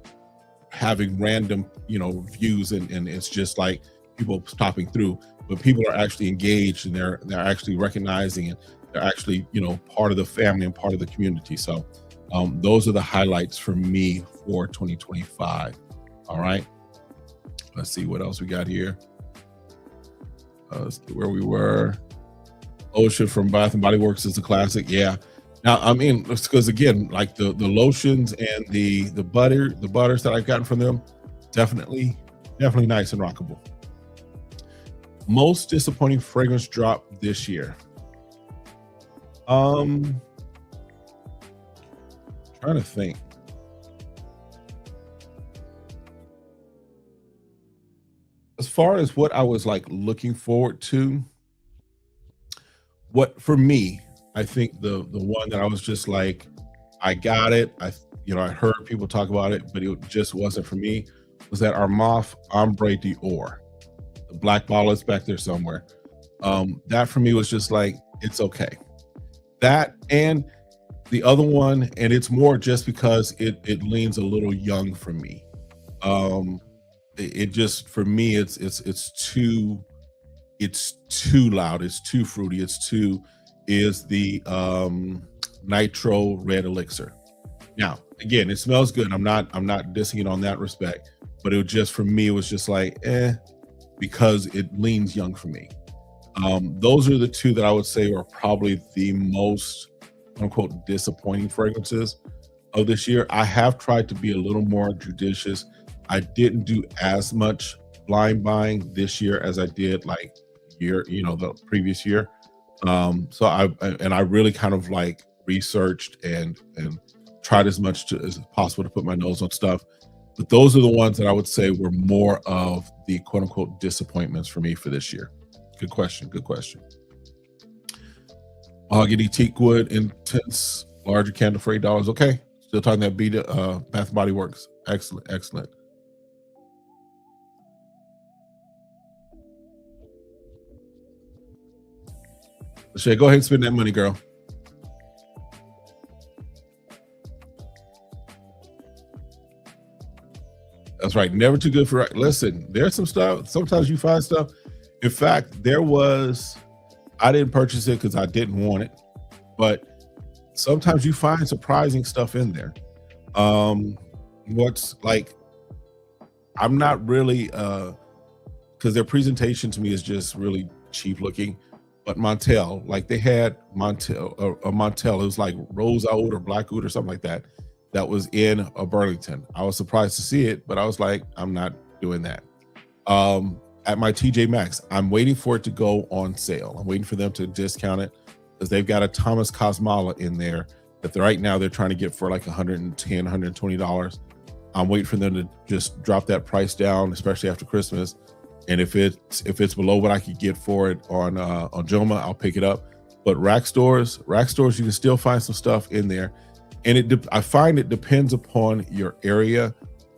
having random, views and it's just like people stopping through, but people are actually engaged and they're actually recognizing it. They're actually, part of the family and part of the community. So those are the highlights for me for 2025. All right. Let's see what else we got here. Let's get where we were. Lotion from Bath and Body Works is a classic. Yeah. Now, I mean, because again, like the lotions and the butters that I've gotten from them, definitely nice and rockable. Most disappointing fragrance drop this year. Trying to think. As far as what I was like looking forward to, what for me, I think the one that I was just like, I got it. I heard people talk about it, but it just wasn't for me, was that Armaf Ombre Dior. The black bottle is back there somewhere. That for me was just like, it's okay. That and the other one, and it's more just because it leans a little young for me. It just, for me, it's too loud, it's too fruity, is the Nitro Red Elixir. Now, again, it smells good. I'm not dissing it on that respect, but it was just, for me, it was just like, because it leans young for me. Those are the two that I would say are probably the most, quote unquote, disappointing fragrances of this year. I have tried to be a little more judicious. I didn't do as much blind buying this year as I did like the previous year. So I really kind of like researched and tried as much as possible to put my nose on stuff. But those are the ones that I would say were more of the quote unquote disappointments for me for this year. Good question. Mahogany teak wood, intense, larger candle for $8. Okay. Still talking that Bath and Body Works. Excellent. Shay, go ahead and spend that money, girl. That's right. Never too good for. Listen, there's some stuff. Sometimes you find stuff. In fact, I didn't purchase it because I didn't want it, but sometimes you find surprising stuff in there. What's like, I'm not really, because their presentation to me is just really cheap looking. But Montel, like they had Montel, it was like rose oud or black oud or something like that. That was in a Burlington. I was surprised to see it, but I was like, I'm not doing that. At my TJ Maxx, I'm waiting for it to go on sale. I'm waiting for them to discount it because they've got a Thomas Cosmala in there that right now they're trying to get for like $110, $120. I'm waiting for them to just drop that price down, especially after Christmas. And if it's below what I could get for it on Joma, I'll pick it up. But rack stores, you can still find some stuff in there. And I find it depends upon your area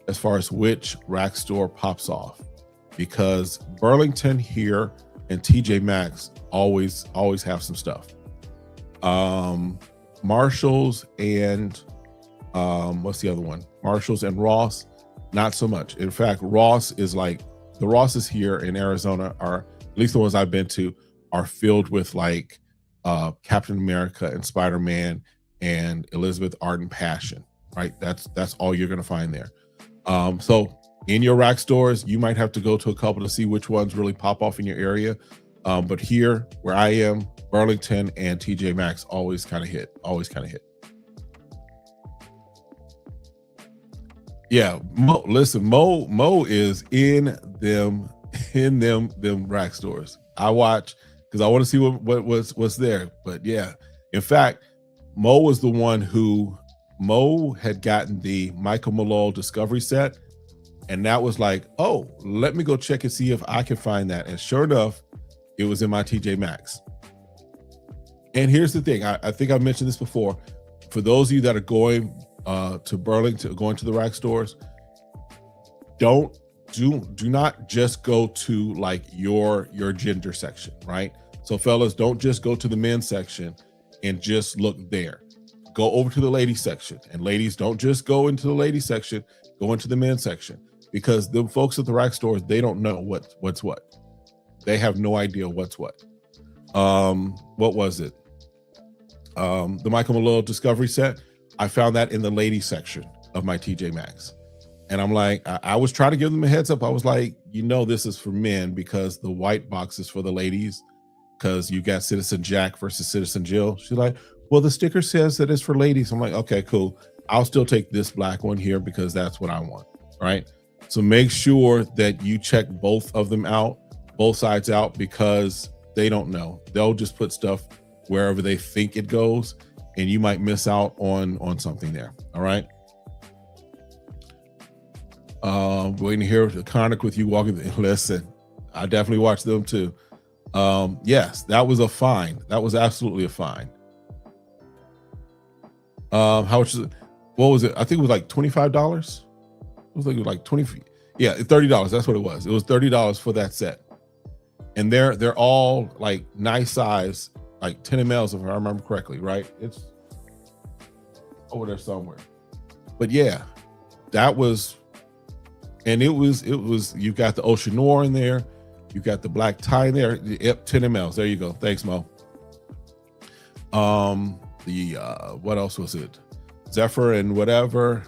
as far as which rack store pops off. Because Burlington here and TJ Maxx always have some stuff. Marshalls and what's the other one? Marshalls and Ross, not so much. In fact, Ross is like, the Rosses here in Arizona are, at least the ones I've been to, are filled with like Captain America and Spider-Man and Elizabeth Arden Passion, right? That's all you're gonna find there. So in your rack stores, you might have to go to a couple to see which ones really pop off in your area. But here where I am, Burlington and TJ Maxx always kind of hit. Yeah, listen, Mo is in them rack stores. I watch because I want to see what's there. But yeah, in fact, Mo was the one who Mo had gotten the Michael Malone Discovery set, and that was like, oh, let me go check and see if I can find that. And sure enough, it was in my TJ Maxx. And here's the thing, I think I mentioned this before. For those of you that are going to Burlington, going to the rack stores, do not just go to like your gender section, right? So fellas, don't just go to the men's section and just look there. Go over to the ladies section, and ladies, don't just go into the ladies section, go into the men's section, because the folks at the rack stores, they don't know what's what. They have no idea what's what. What was it? The Michael Malone Discovery set, I found that in the ladies section of my TJ Maxx. And I'm like, I was trying to give them a heads up. I was like, this is for men because the white box is for the ladies, because you got Citizen Jack versus Citizen Jill. She's like, well, the sticker says that it's for ladies. I'm like, okay, cool. I'll still take this black one here because that's what I want, right? So make sure that you check both of them out, both sides out, because they don't know. They'll just put stuff wherever they think it goes, and you might miss out on something there. All right. Waiting to hear the Conic with you walking. Listen, I definitely watched them too. Yes, that was a fine. That was absolutely a fine. How much is it? What was it? I think it was like $25. It was like 20. Yeah, $30. That's what it was. It was $30 for that set. And they're all like nice size, like 10 mLs if I remember correctly, right? It's over there somewhere. But yeah, that was, and it was, you've got the Ocean Noir in there, you've got the black tie in there. Yep, 10 mLs. There you go. Thanks, Mo. What else was it? Zephyr and whatever.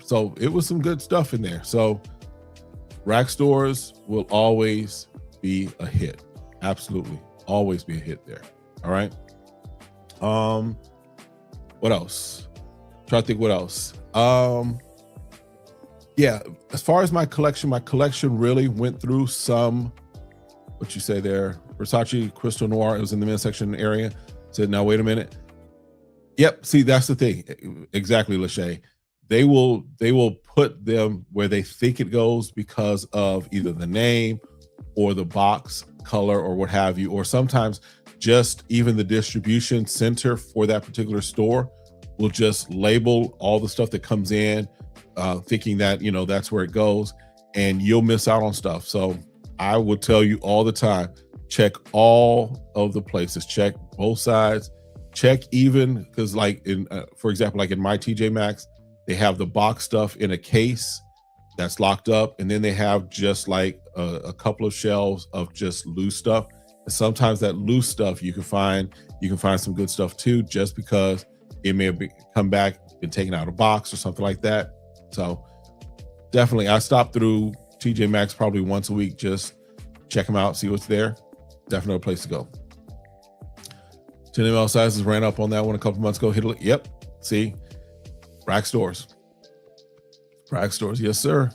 So it was some good stuff in there. So rack stores will always be a hit. Absolutely. Always be a hit there. All right. What else? Try to think what else. Yeah, as far as my collection really went through some, what you say there, Versace Crystal Noir. It was in the men's section area. Said, now wait a minute. Yep, see, that's the thing. Exactly, Lachey. They will put them where they think it goes because of either the name or the box color or what have you, or sometimes just even the distribution center for that particular store will just label all the stuff that comes in, thinking that, that's where it goes, and you'll miss out on stuff. So I will tell you all the time, check all of the places, check both sides, check even, because like for example, like in my TJ Maxx, they have the box stuff in a case that's locked up, and then they have just like a couple of shelves of just loose stuff. And sometimes that loose stuff you can find some good stuff too, just because it may have come back, been taken out of a box or something like that. So definitely, I stop through TJ Maxx probably once a week, just check them out, see what's there. Definitely a place to go. 10 ml sizes ran up on that one a couple months ago. Yep. See, rack stores. Yes, sir.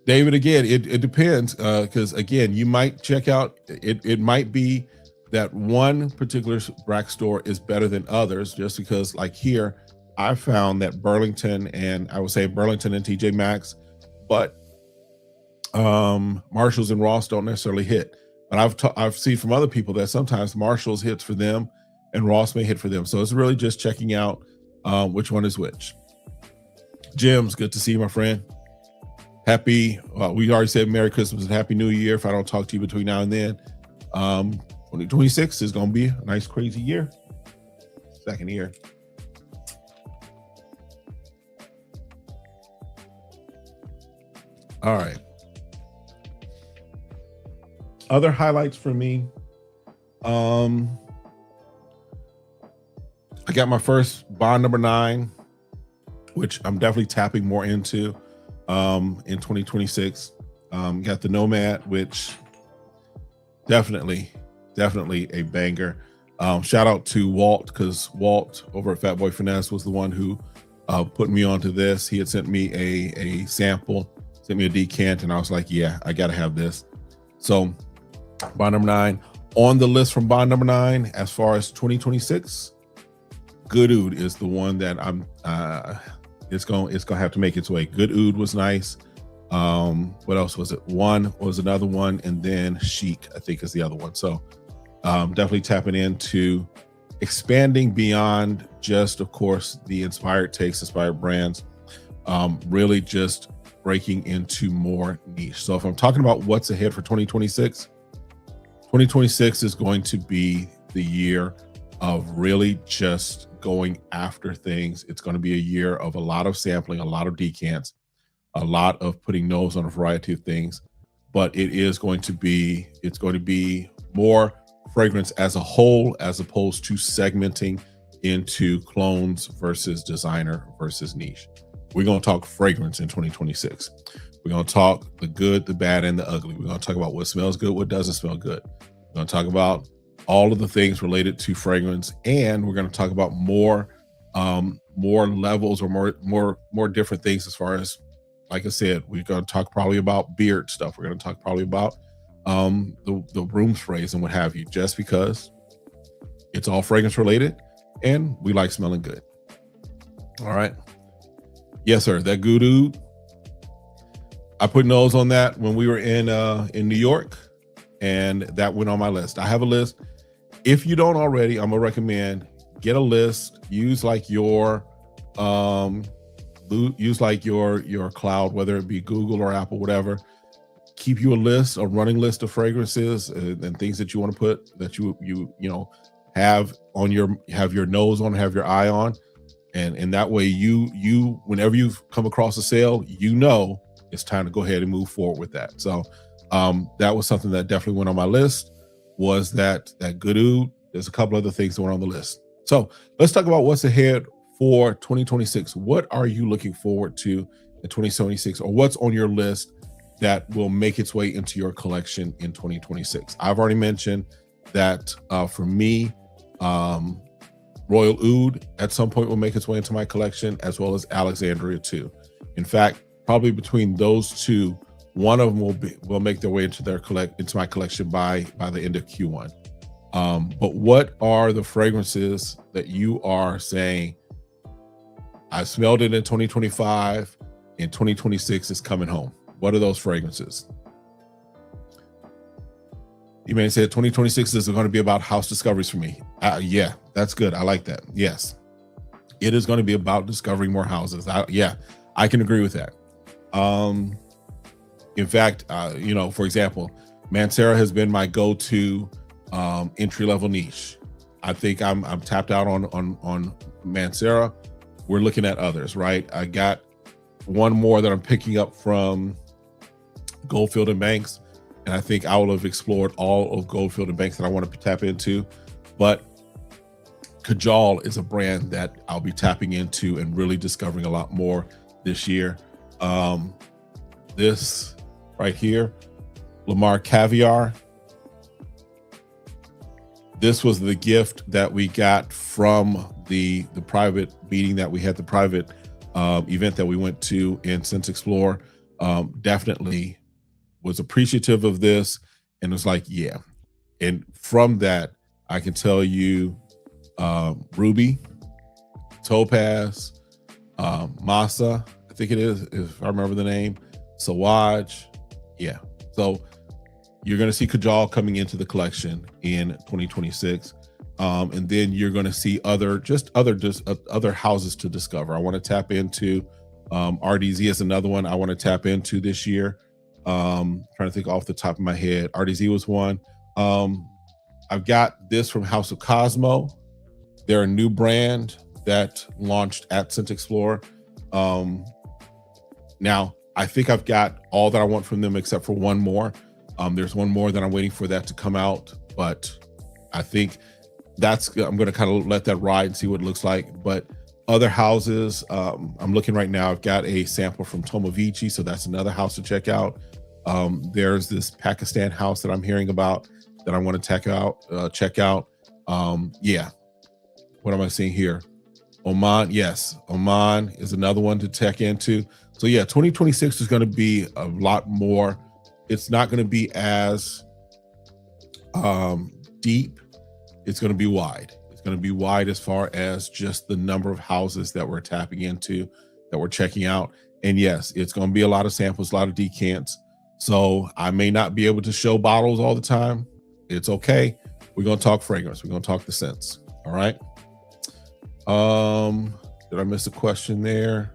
David, again, it depends, because again, you might check out, it might be that one particular rack store is better than others, just because like here, I found that Burlington and TJ Maxx, but Marshalls and Ross don't necessarily hit. But I've seen from other people that sometimes Marshalls hits for them and Ross may hit for them. So it's really just checking out which one is which. Jim's, good to see you, my friend. We already said Merry Christmas and Happy New Year if I don't talk to you between now and then. 2026 is going to be a nice, crazy year. Second year. All right. Other highlights for me. I got my first bond number 9, which I'm definitely tapping more into in 2026. Got the Nomad, which definitely a banger. Shout out to Walt, because Walt over at Fat Boy Finesse was the one who put me onto this. He had sent me a sample, sent me a decant, and I was like, yeah, I gotta have this. So bond number 9 on the list from bond number 9 as far as 2026, Good Oud is the one that I'm it's gonna have to make its way. Good Oud was nice. What else was it? One was another one, and then Chic, I think, is the other one. So definitely tapping into expanding beyond just, of course, the inspired takes, inspired brands, really just breaking into more niche. So if I'm talking about what's ahead for 2026, 2026 is going to be the year of really just going after things. It's going to be a year of a lot of sampling, a lot of decants, a lot of putting nose on a variety of things, but it's going to be more fragrance as a whole, as opposed to segmenting into clones versus designer versus niche. We're going to talk fragrance in 2026. We're going to talk the good, the bad, and the ugly. We're going to talk about what smells good, what doesn't smell good. We're going to talk about all of the things related to fragrance, and we're going to talk about more levels or more different things as far as, like I said, we're going to talk probably about beard stuff. We're going to talk probably about the room sprays and what have you, just because it's all fragrance related and we like smelling good. All right. Yes, sir. That Good Oud, I put nose on that when we were in New York, and that went on my list. I have a list. If you don't already, I'm gonna recommend get a list. Use like your your cloud, whether it be Google or Apple, whatever. Keep you a running list of fragrances and things that you want to put, that you have your nose on, have your eye on, and that way you whenever you come across a sale, it's time to go ahead and move forward with that. So that was something that definitely went on my list, was that Good Oud. There's a couple other things that went on the list. So let's talk about what's ahead for 2026. What are you looking forward to in 2026, or what's on your list that will make its way into your collection in 2026? I've already mentioned that for me, Royal Oud at some point will make its way into my collection, as well as Alexandria too. In fact, probably between those two, one of them will make their way into my collection by the end of Q1. But what are the fragrances that you are saying, I smelled it in 2025, and 2026 is coming home? What are those fragrances? You may say 2026 is going to be about house discoveries for me. Yeah, that's good. I like that. Yes, it is going to be about discovering more houses. I can agree with that. In fact, for example, Mancera has been my go-to entry-level niche. I think I'm tapped out on Mancera. We're looking at others, right? I got one more that I'm picking up from Goldfield and Banks, and I think I will have explored all of Goldfield and Banks that I want to tap into. But Kajal is a brand that I'll be tapping into and really discovering a lot more this year. This right here, Lamar Caviar. This was the gift that we got from the private meeting that we had, the private event that we went to in Sense Explore. Definitely was appreciative of this, and was like, yeah. And from that, I can tell you Ruby, Topaz, Masa, I think it is, if I remember the name, Sawaj. Yeah. So you're going to see Kajal coming into the collection in 2026. And then you're going to see other houses to discover. I want to tap into RDZ is another one I want to tap into this year. Trying to think off the top of my head. RDZ was one. I've got this from House of Cosmo. They're a new brand that launched at Scent Explorer. Now, I think I've got all that I want from them except for one more. There's one more that I'm waiting for that to come out, but I think I'm going to kind of let that ride and see what it looks like. But other houses, I'm looking right now. I've got a sample from Tomovici, so that's another house to check out. There's this Pakistan house that I'm hearing about that I want to check out. Yeah. What am I seeing here? Oman. Yes. Oman is another one to check into. So yeah, 2026 is going to be a lot more. It's not going to be as deep. It's going to be wide. It's going to be wide as far as just the number of houses that we're tapping into, that we're checking out. And yes, it's going to be a lot of samples, a lot of decants. So I may not be able to show bottles all the time. It's okay. We're going to talk fragrance. We're going to talk the scents. All right. Did I miss a question there?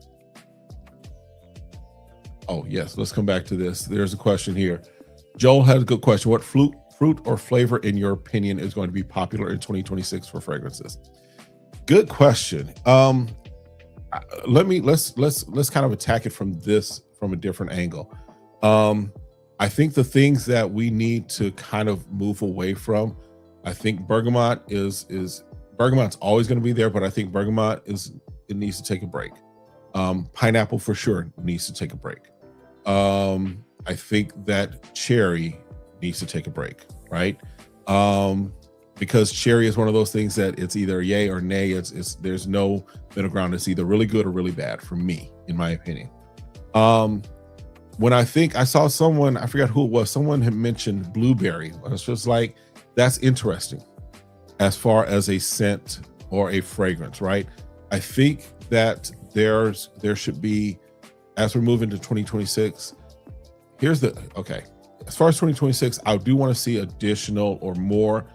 Oh, yes. Let's come back to this. There's a question here. Joel has a good question. What fruit or flavor, in your opinion, is going to be popular in 2026 for fragrances? Good question. Let's kind of attack it from a different angle. I think the things that we need to kind of move away from, I think bergamot bergamot's always going to be there, but I think bergamot it needs to take a break. Pineapple for sure needs to take a break. I think that cherry needs to take a break, right? Because cherry is one of those things that it's either yay or nay. There's no middle ground. It's either really good or really bad for me, in my opinion. When I saw someone, I forgot who it was, someone had mentioned blueberry. It's just like, that's interesting as far as a scent or a fragrance, right? I think that there should be, as we move into 2026, as far as 2026, I do want to see additional or more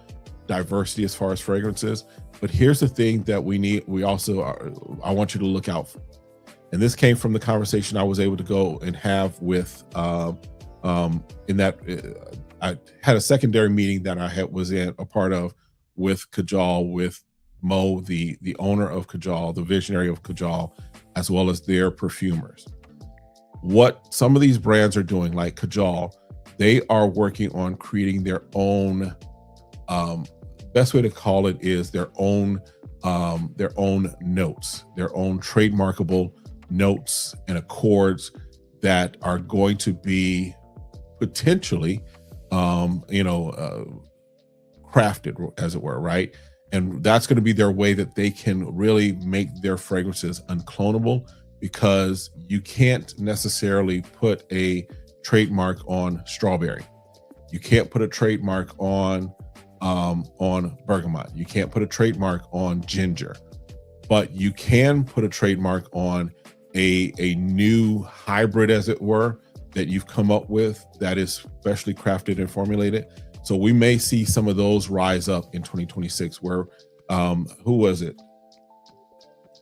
diversity as far as fragrances. But here's the thing that I want you to look out for. And this came from the conversation I was able to go and have with, I had a secondary meeting that I was a part of with Kajal, with Mo, the owner of Kajal, the visionary of Kajal, as well as their perfumers. What some of these brands are doing, like Kajal, they are working on creating their own, best way to call it is their own notes, their own trademarkable notes and accords that are going to be potentially, crafted, as it were, right? And that's going to be their way that they can really make their fragrances unclonable, because you can't necessarily put a trademark on strawberry. You can't put a trademark on bergamot. You can't put a trademark on ginger, but you can put a trademark on a new hybrid, as it were, that you've come up with that is specially crafted and formulated. So we may see some of those rise up in 2026 where, who was it?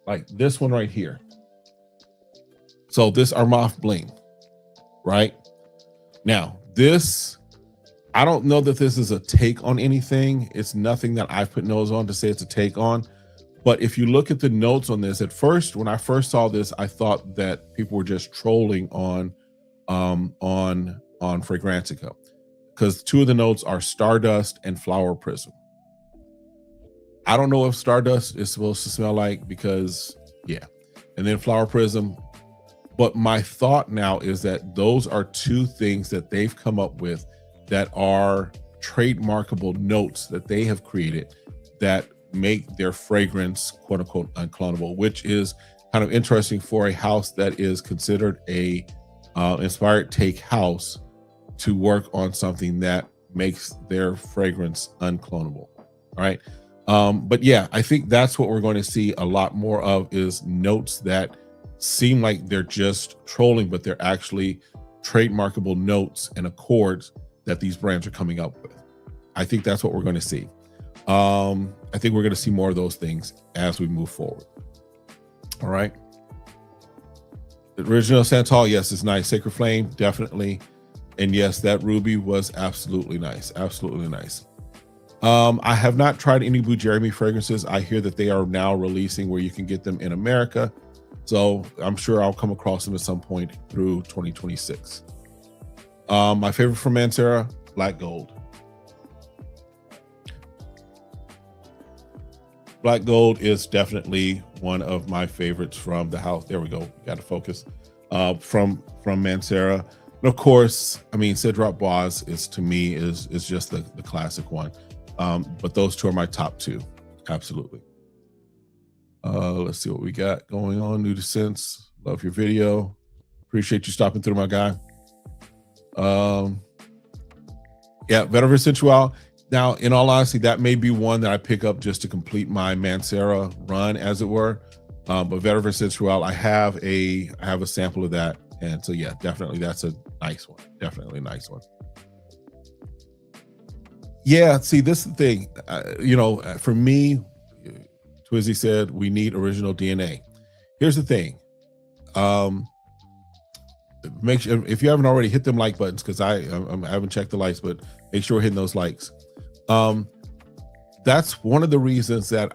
Like this one right here. So this Armaf Bling, right? Now this, I don't know that this is a take on anything. It's nothing that I've put nose on to say it's a take on. But if you look at the notes on this, at first, when I first saw this, I thought that people were just trolling on Fragrantica, because two of the notes are Stardust and Flower Prism. I don't know if Stardust is supposed to smell like, because yeah, and then Flower Prism. But my thought now is that those are two things that they've come up with that are trademarkable notes that they have created that make their fragrance quote unquote unclonable, which is kind of interesting for a house that is considered a inspired take house to work on something that makes their fragrance unclonable. All right. But yeah, I think that's what we're going to see a lot more of, is notes that seem like they're just trolling, but they're actually trademarkable notes and accords that these brands are coming up with. I think that's what we're going to see. I think we're going to see more of those things as we move forward. All right. The original Santal, yes, it's nice. Sacred Flame, definitely. And yes, that Ruby was absolutely nice. Absolutely nice. I have not tried any Blue Jeremy fragrances. I hear that they are now releasing where you can get them in America. So I'm sure I'll come across them at some point through 2026. My favorite from Mancera, Black Gold. Black Gold is definitely one of my favorites from the house. There we go. Got to focus. From Mancera. And of course, I mean, Cedroc Bois is, to me, is just the classic one. But those two are my top two. Absolutely. Let's see what we got going on. New to Sense. Love your video. Appreciate you stopping through, my guy. Yeah, Vetiver Sensual. Now, in all honesty, that may be one that I pick up just to complete my Mancera run, as it were. But Vetiver Sensual, I have a sample of that, and so yeah, definitely that's a nice one. Definitely a nice one. Yeah, see, this is the thing. You know, for me, Twizzy said we need original DNA. Here's the thing. Make sure, if you haven't already, hit them like buttons, because I haven't checked the likes, but make sure we're hitting those likes. That's one of the reasons that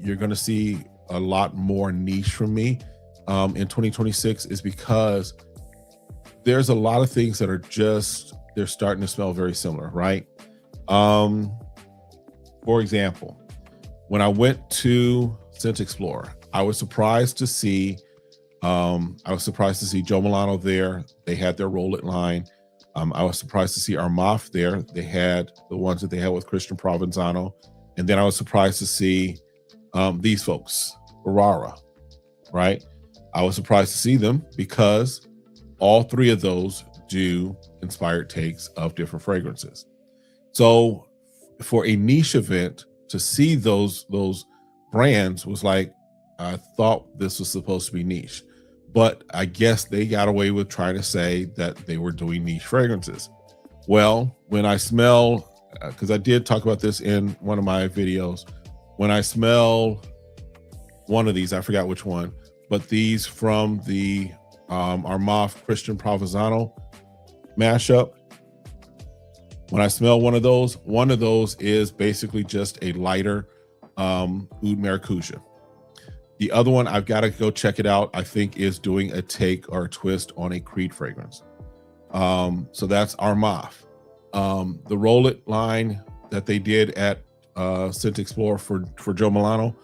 you're going to see a lot more niche from me in 2026, is because there's a lot of things that are they're starting to smell very similar, right? For example, when I went to Scent Explorer, I was surprised to see Joe Milano there. They had their Roll It line. I was surprised to see Armaf there. They had the ones that they had with Christian Provenzano. And then I was surprised to see these folks, Barara, right? I was surprised to see them because all three of those do inspired takes of different fragrances. So for a niche event, to see those brands was like, I thought this was supposed to be niche. But I guess they got away with trying to say that they were doing niche fragrances. Well, when I smell, because I did talk about this in one of my videos, when I smell one of these, I forgot which one, but these from the Armaf Christian Provenzano mashup, when I smell one of those is basically just a lighter Oud Maracuja. The other one, I've got to go check it out, I think is doing a take or a twist on a Creed fragrance. So that's Armaf. The Roll It line that they did at Scent Explorer for Joe Milano,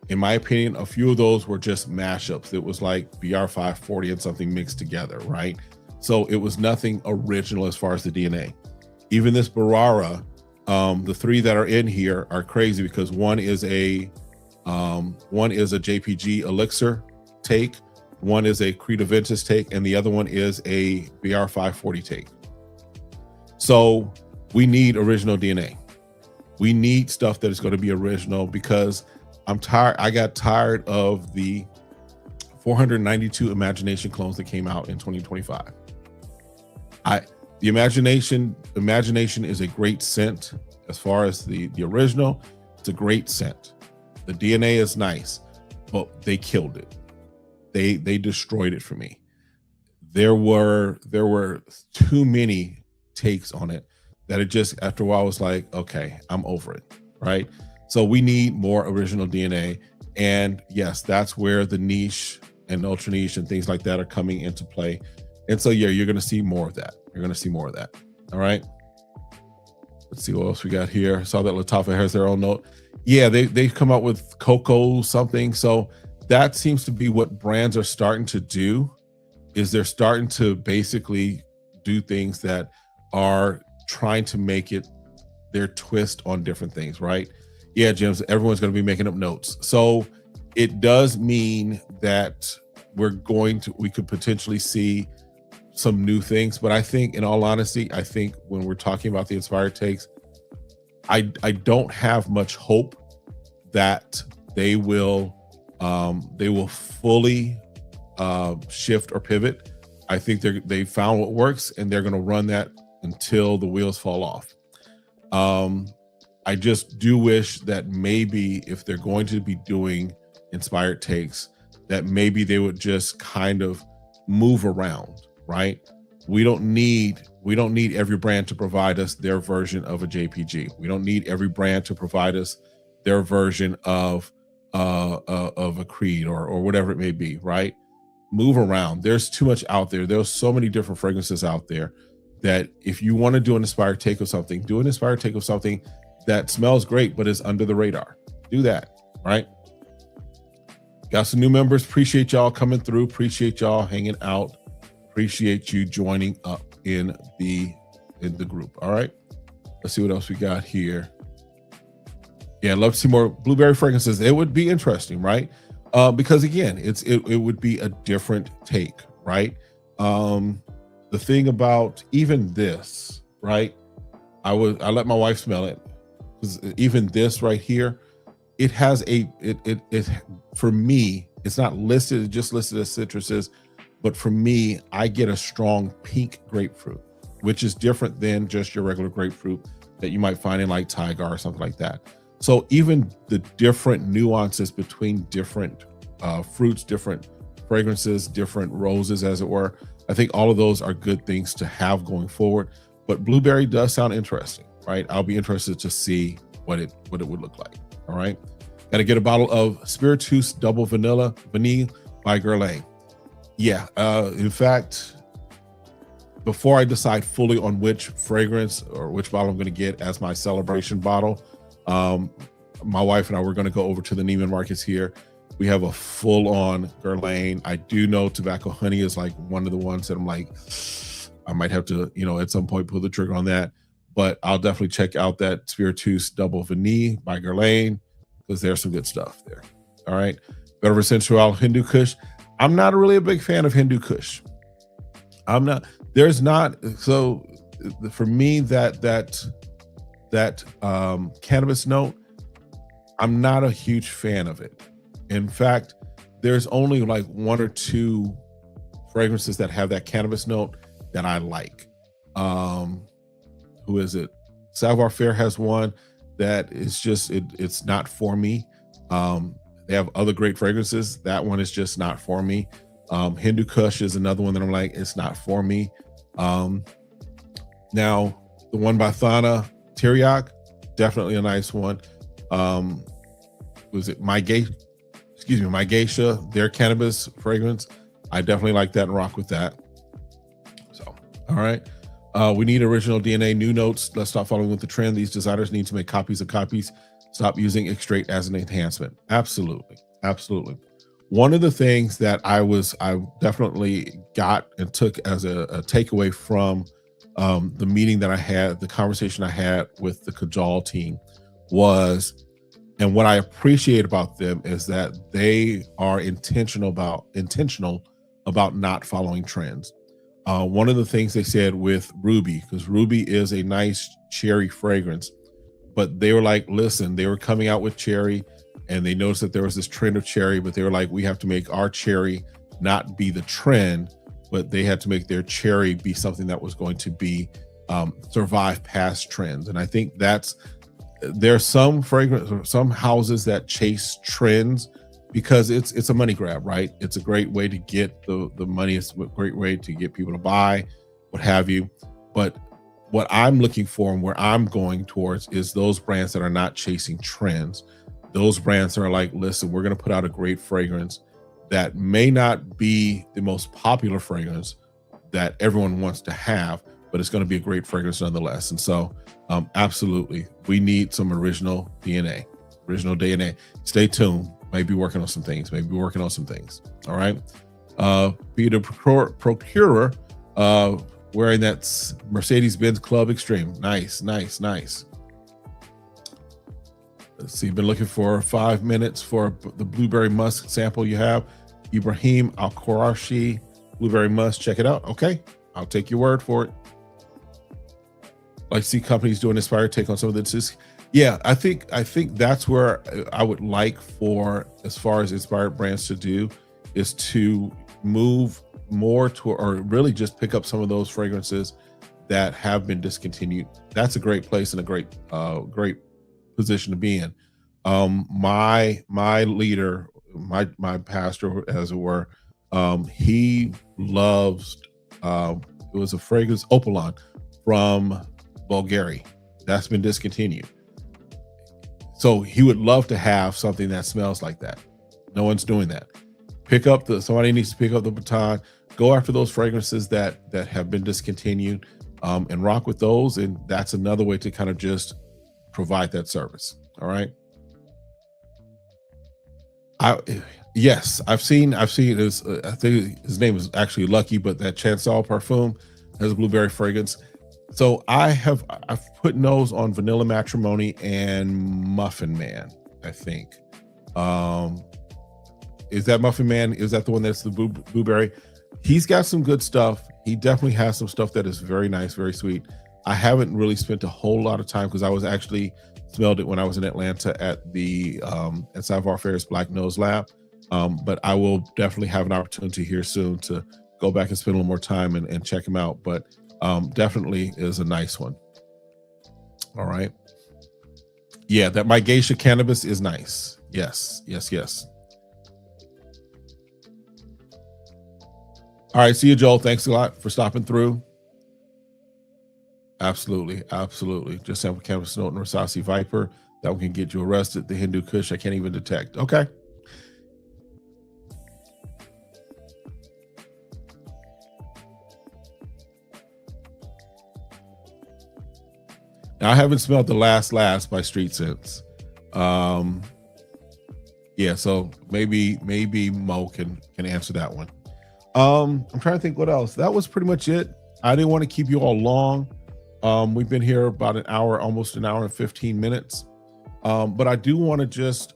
in my opinion, a few of those were just mashups. It was like BR540 and something mixed together, right? So it was nothing original as far as the DNA. Even this Barara, the three that are in here are crazy, because one is a JPG Elixir take, one is a Creed Aventus take, and the other one is a BR540 take. So we need original DNA. We need stuff that is going to be original, because I'm tired. I got tired of the 492 Imagination clones that came out in 2025. The Imagination is a great scent. As far as the original, it's a great scent. The DNA is nice, but they killed it. They destroyed it for me. There were too many takes on it that it just, after a while, was like, okay, I'm over it, right? So we need more original DNA. And yes, that's where the niche and ultra niche and things like that are coming into play. And so, yeah, you're going to see more of that. You're going to see more of that. All right. Let's see what else we got here. Saw that Lattafa has their own note. Yeah, they come out with cocoa something. So that seems to be what brands are starting to do, is they're starting to basically do things that are trying to make it their twist on different things, right? Yeah, James, everyone's going to be making up notes. So it does mean that we could potentially see some new things. But I think, in all honesty, I think when we're talking about the inspired takes, I don't have much hope that they will fully shift or pivot. I think they found what works, and they're going to run that until the wheels fall off. I just do wish that maybe if they're going to be doing inspired takes, that maybe they would just kind of move around, right? We don't need every brand to provide us their version of a JPG. We don't need every brand to provide us their version of a Creed or whatever it may be, right? Move around. There's too much out there. There's so many different fragrances out there that if you want to do an inspired take of something, do an inspired take of something that smells great but is under the radar. Do that, right? Got some new members. Appreciate y'all coming through. Appreciate y'all hanging out. Appreciate you joining up in the group. All right. Let's see what else we got here. Yeah, I'd love to see more blueberry fragrances. It would be interesting, right? Because again, it would be a different take, right? The thing about even this, right? I let my wife smell it, because even this right here, it has it for me, it's not listed, just listed as citruses, but for me, I get a strong pink grapefruit, which is different than just your regular grapefruit that you might find in like Tiger or something like that. So even the different nuances between different fruits, different fragrances, different roses, as it were, I think all of those are good things to have going forward. But blueberry does sound interesting, right? I'll be interested to see what it would look like. All right. Got to get a bottle of Spirituous Double Vanille by Guerlain. Yeah. In fact, before I decide fully on which fragrance or which bottle I'm going to get as my celebration bottle, my wife and I, we're going to go over to the Neiman Marcus here. We have a full-on Guerlain. I do know Tobacco Honey is like one of the ones that I'm like, I might have to, at some point pull the trigger on that. But I'll definitely check out that Spirituous Double Vanille by Guerlain, because there's some good stuff there. All right. Better Sensual Hindu Kush. I'm not really a big fan of Hindu Kush. I'm not. There's not. So for me, that cannabis note, I'm not a huge fan of it. In fact, there's only like one or two fragrances that have that cannabis note that I like. Who is it? Savoir Faire has one that is just, it's not for me. They have other great fragrances. That one is just not for me. Hindu Kush is another one that I'm like, it's not for me. Now the one by Thana, Teriak, definitely a nice one. Was it My Geisha, their cannabis fragrance? I definitely like that and rock with that. So, all right. We need original DNA, new notes. Let's stop following with the trend. These designers need to make copies of copies. Stop using extrait as an enhancement. Absolutely. Absolutely. One of the things that I definitely got and took as a takeaway from the meeting that I had, the conversation I had with the Kajal team was, and what I appreciate about them is that they are intentional about not following trends. One of the things they said with Ruby, because Ruby is a nice cherry fragrance, but they were like, listen, they were coming out with cherry and they noticed that there was this trend of cherry, but they were like, we have to make our cherry not be the trend, but they had to make their cherry be something that was going to be survive past trends. And I think there's some fragrance or some houses that chase trends because it's a money grab, right? It's a great way to get the money. It's a great way to get people to buy, what have you. But what I'm looking for and where I'm going towards is those brands that are not chasing trends. Those brands that are like, listen, we're going to put out a great fragrance that may not be the most popular fragrance that everyone wants to have, but it's going to be a great fragrance nonetheless. And so absolutely, we need some original DNA. Stay tuned. Maybe working on some things. All right. Be the procurer wearing that Mercedes-Benz Club Extreme. Nice. Let's see. Been looking for 5 minutes for the blueberry musk sample you have. Ibrahim Al-Qurashi blueberry musk. Check it out. Okay. I'll take your word for it. Like see companies doing inspired take on some of this. Yeah, I think that's where I would like for, as far as inspired brands to do, is to move more to, or really just pick up some of those fragrances that have been discontinued. That's a great place and a great position to be in. My leader, my pastor, as it were, he loves it was a fragrance Opalon from Bulgaria that's been discontinued. So he would love to have something that smells like that. No one's doing that. Somebody needs to pick up the baton, go after those fragrances that have been discontinued, and rock with those. And that's another way to kind of just provide that service. All right. Yes, I've seen his. I think his name is actually Lucky, but that Chancel parfum has a blueberry fragrance. So I've put those on Vanilla Matrimony and Muffin Man. I think. Um, is that Muffin Man? Is that the one that's the blueberry? He's got some good stuff. He definitely has some stuff that is very nice, very sweet. I haven't really spent a whole lot of time because I was actually smelled it when I was in Atlanta at the at Savoir Fair's Black Nose Lab. But I will definitely have an opportunity here soon to go back and spend a little more time and check him out. But definitely is a nice one. All right. Yeah, that My Geisha Cannabis is nice. Yes, yes, yes. All right, see you, Joel. Thanks a lot for stopping through. Absolutely, absolutely. Just sample cannabis, Snort, and Rasasi Viper. That one can get you arrested. The Hindu Kush, I can't even detect. Okay. Now, I haven't smelled the Last by Street Sense. Yeah, so maybe Mo can answer that one. I'm trying to think what else. That was pretty much it. I didn't want to keep you all long. We've been here about an hour, almost an hour and 15 minutes. But I want to just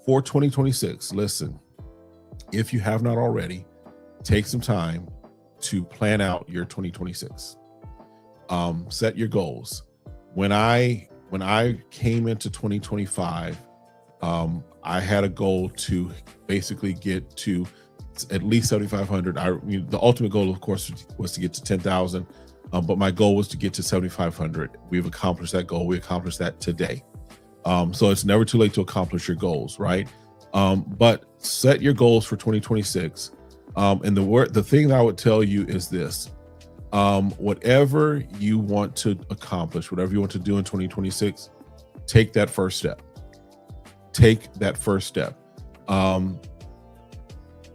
for 2026, listen, if you have not already, take some time to plan out your 2026. Set your goals. When I came into 2025, I had a goal to basically get to at least 7,500. The ultimate goal, of course, was to get to 10,000, but my goal was to get to 7,500. We've accomplished that goal. We accomplished that today. So it's never too late to accomplish your goals, right? But set your goals for 2026. And the thing that I would tell you is this: whatever you want to accomplish, whatever you want to do in 2026, take that first step. Take that first step.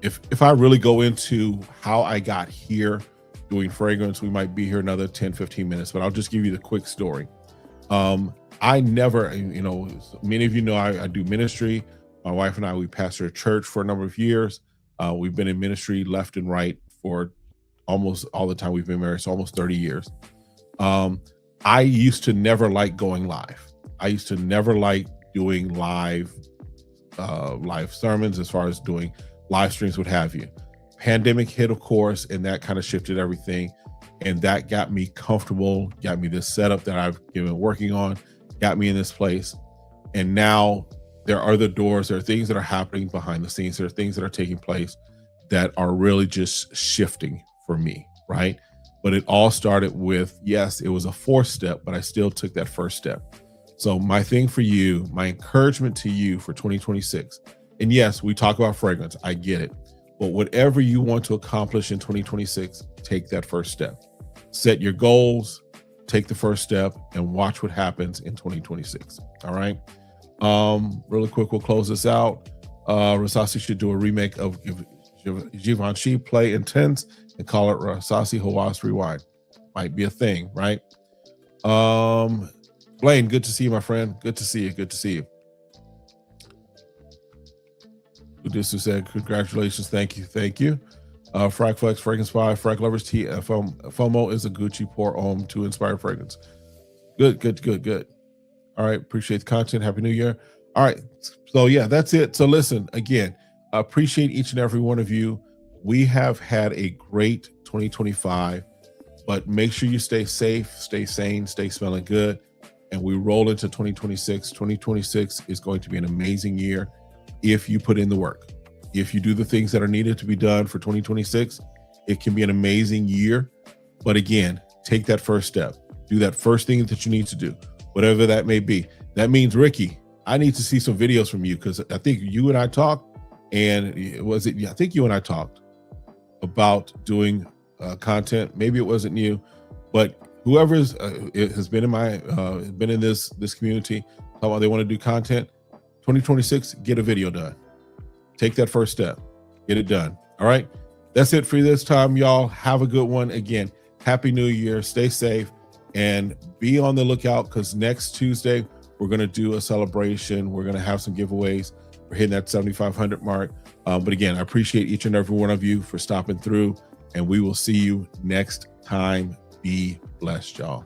If I really go into how I got here doing fragrance, we might be here another 10, 15 minutes, but I'll just give you the quick story. I never, many of you know I do ministry. My wife and I, we pastor a church for a number of years. We've been in ministry left and right for almost all the time we've been married, so almost 30 years. I used to never like going live. I used to never like doing live sermons, as far as doing live streams, what have you. Pandemic hit, of course, and that kind of shifted everything. And that got me comfortable, got me this setup that I've been working on, got me in this place. And now there are other doors, there are things that are happening behind the scenes, there are things that are taking place that are really just shifting for me, right? But it all started with, yes, it was a fourth step, but I still took that first step. So my thing for you, my encouragement to you for 2026, and yes, we talk about fragrance, I get it, but whatever you want to accomplish in 2026, take that first step. Set your goals, take the first step, and watch what happens in 2026. All right. Really quick, we'll close this out. Rasasi should do a remake of Givenchy Play Intense and call it Rasasi Hawass Rewind. Might be a thing, right? Blaine, good to see you, my friend. Good to see you. Good to see you. Udisu said, congratulations. Thank you. Thank you. Frag Flex, Fragrance Spy, Frag Lovers Tea, FOMO is a Gucci Pour Homme to inspire fragrance. Good. All right. Appreciate the content. Happy New Year. All right. So yeah, that's it. So listen, again, I appreciate each and every one of you. We have had a great 2025, but make sure you stay safe, stay sane, stay smelling good. And we roll into 2026. 2026 is going to be an amazing year if you put in the work. If you do the things that are needed to be done for 2026, it can be an amazing year. But again, take that first step. Do that first thing that you need to do, whatever that may be. That means, Ricky, I need to see some videos from you, because I think you and I talked, and I think you and I talked about doing content. Maybe it wasn't you, but whoever has been in this community, talking about they want to do content, 2026, get a video done. Take that first step, get it done. All right. That's it for this time, y'all. Have a good one. Again, Happy New Year. Stay safe and be on the lookout, because next Tuesday, we're going to do a celebration. We're going to have some giveaways. We're hitting that 7,500 mark. But again, I appreciate each and every one of you for stopping through, and we will see you next time. Be blessed, y'all.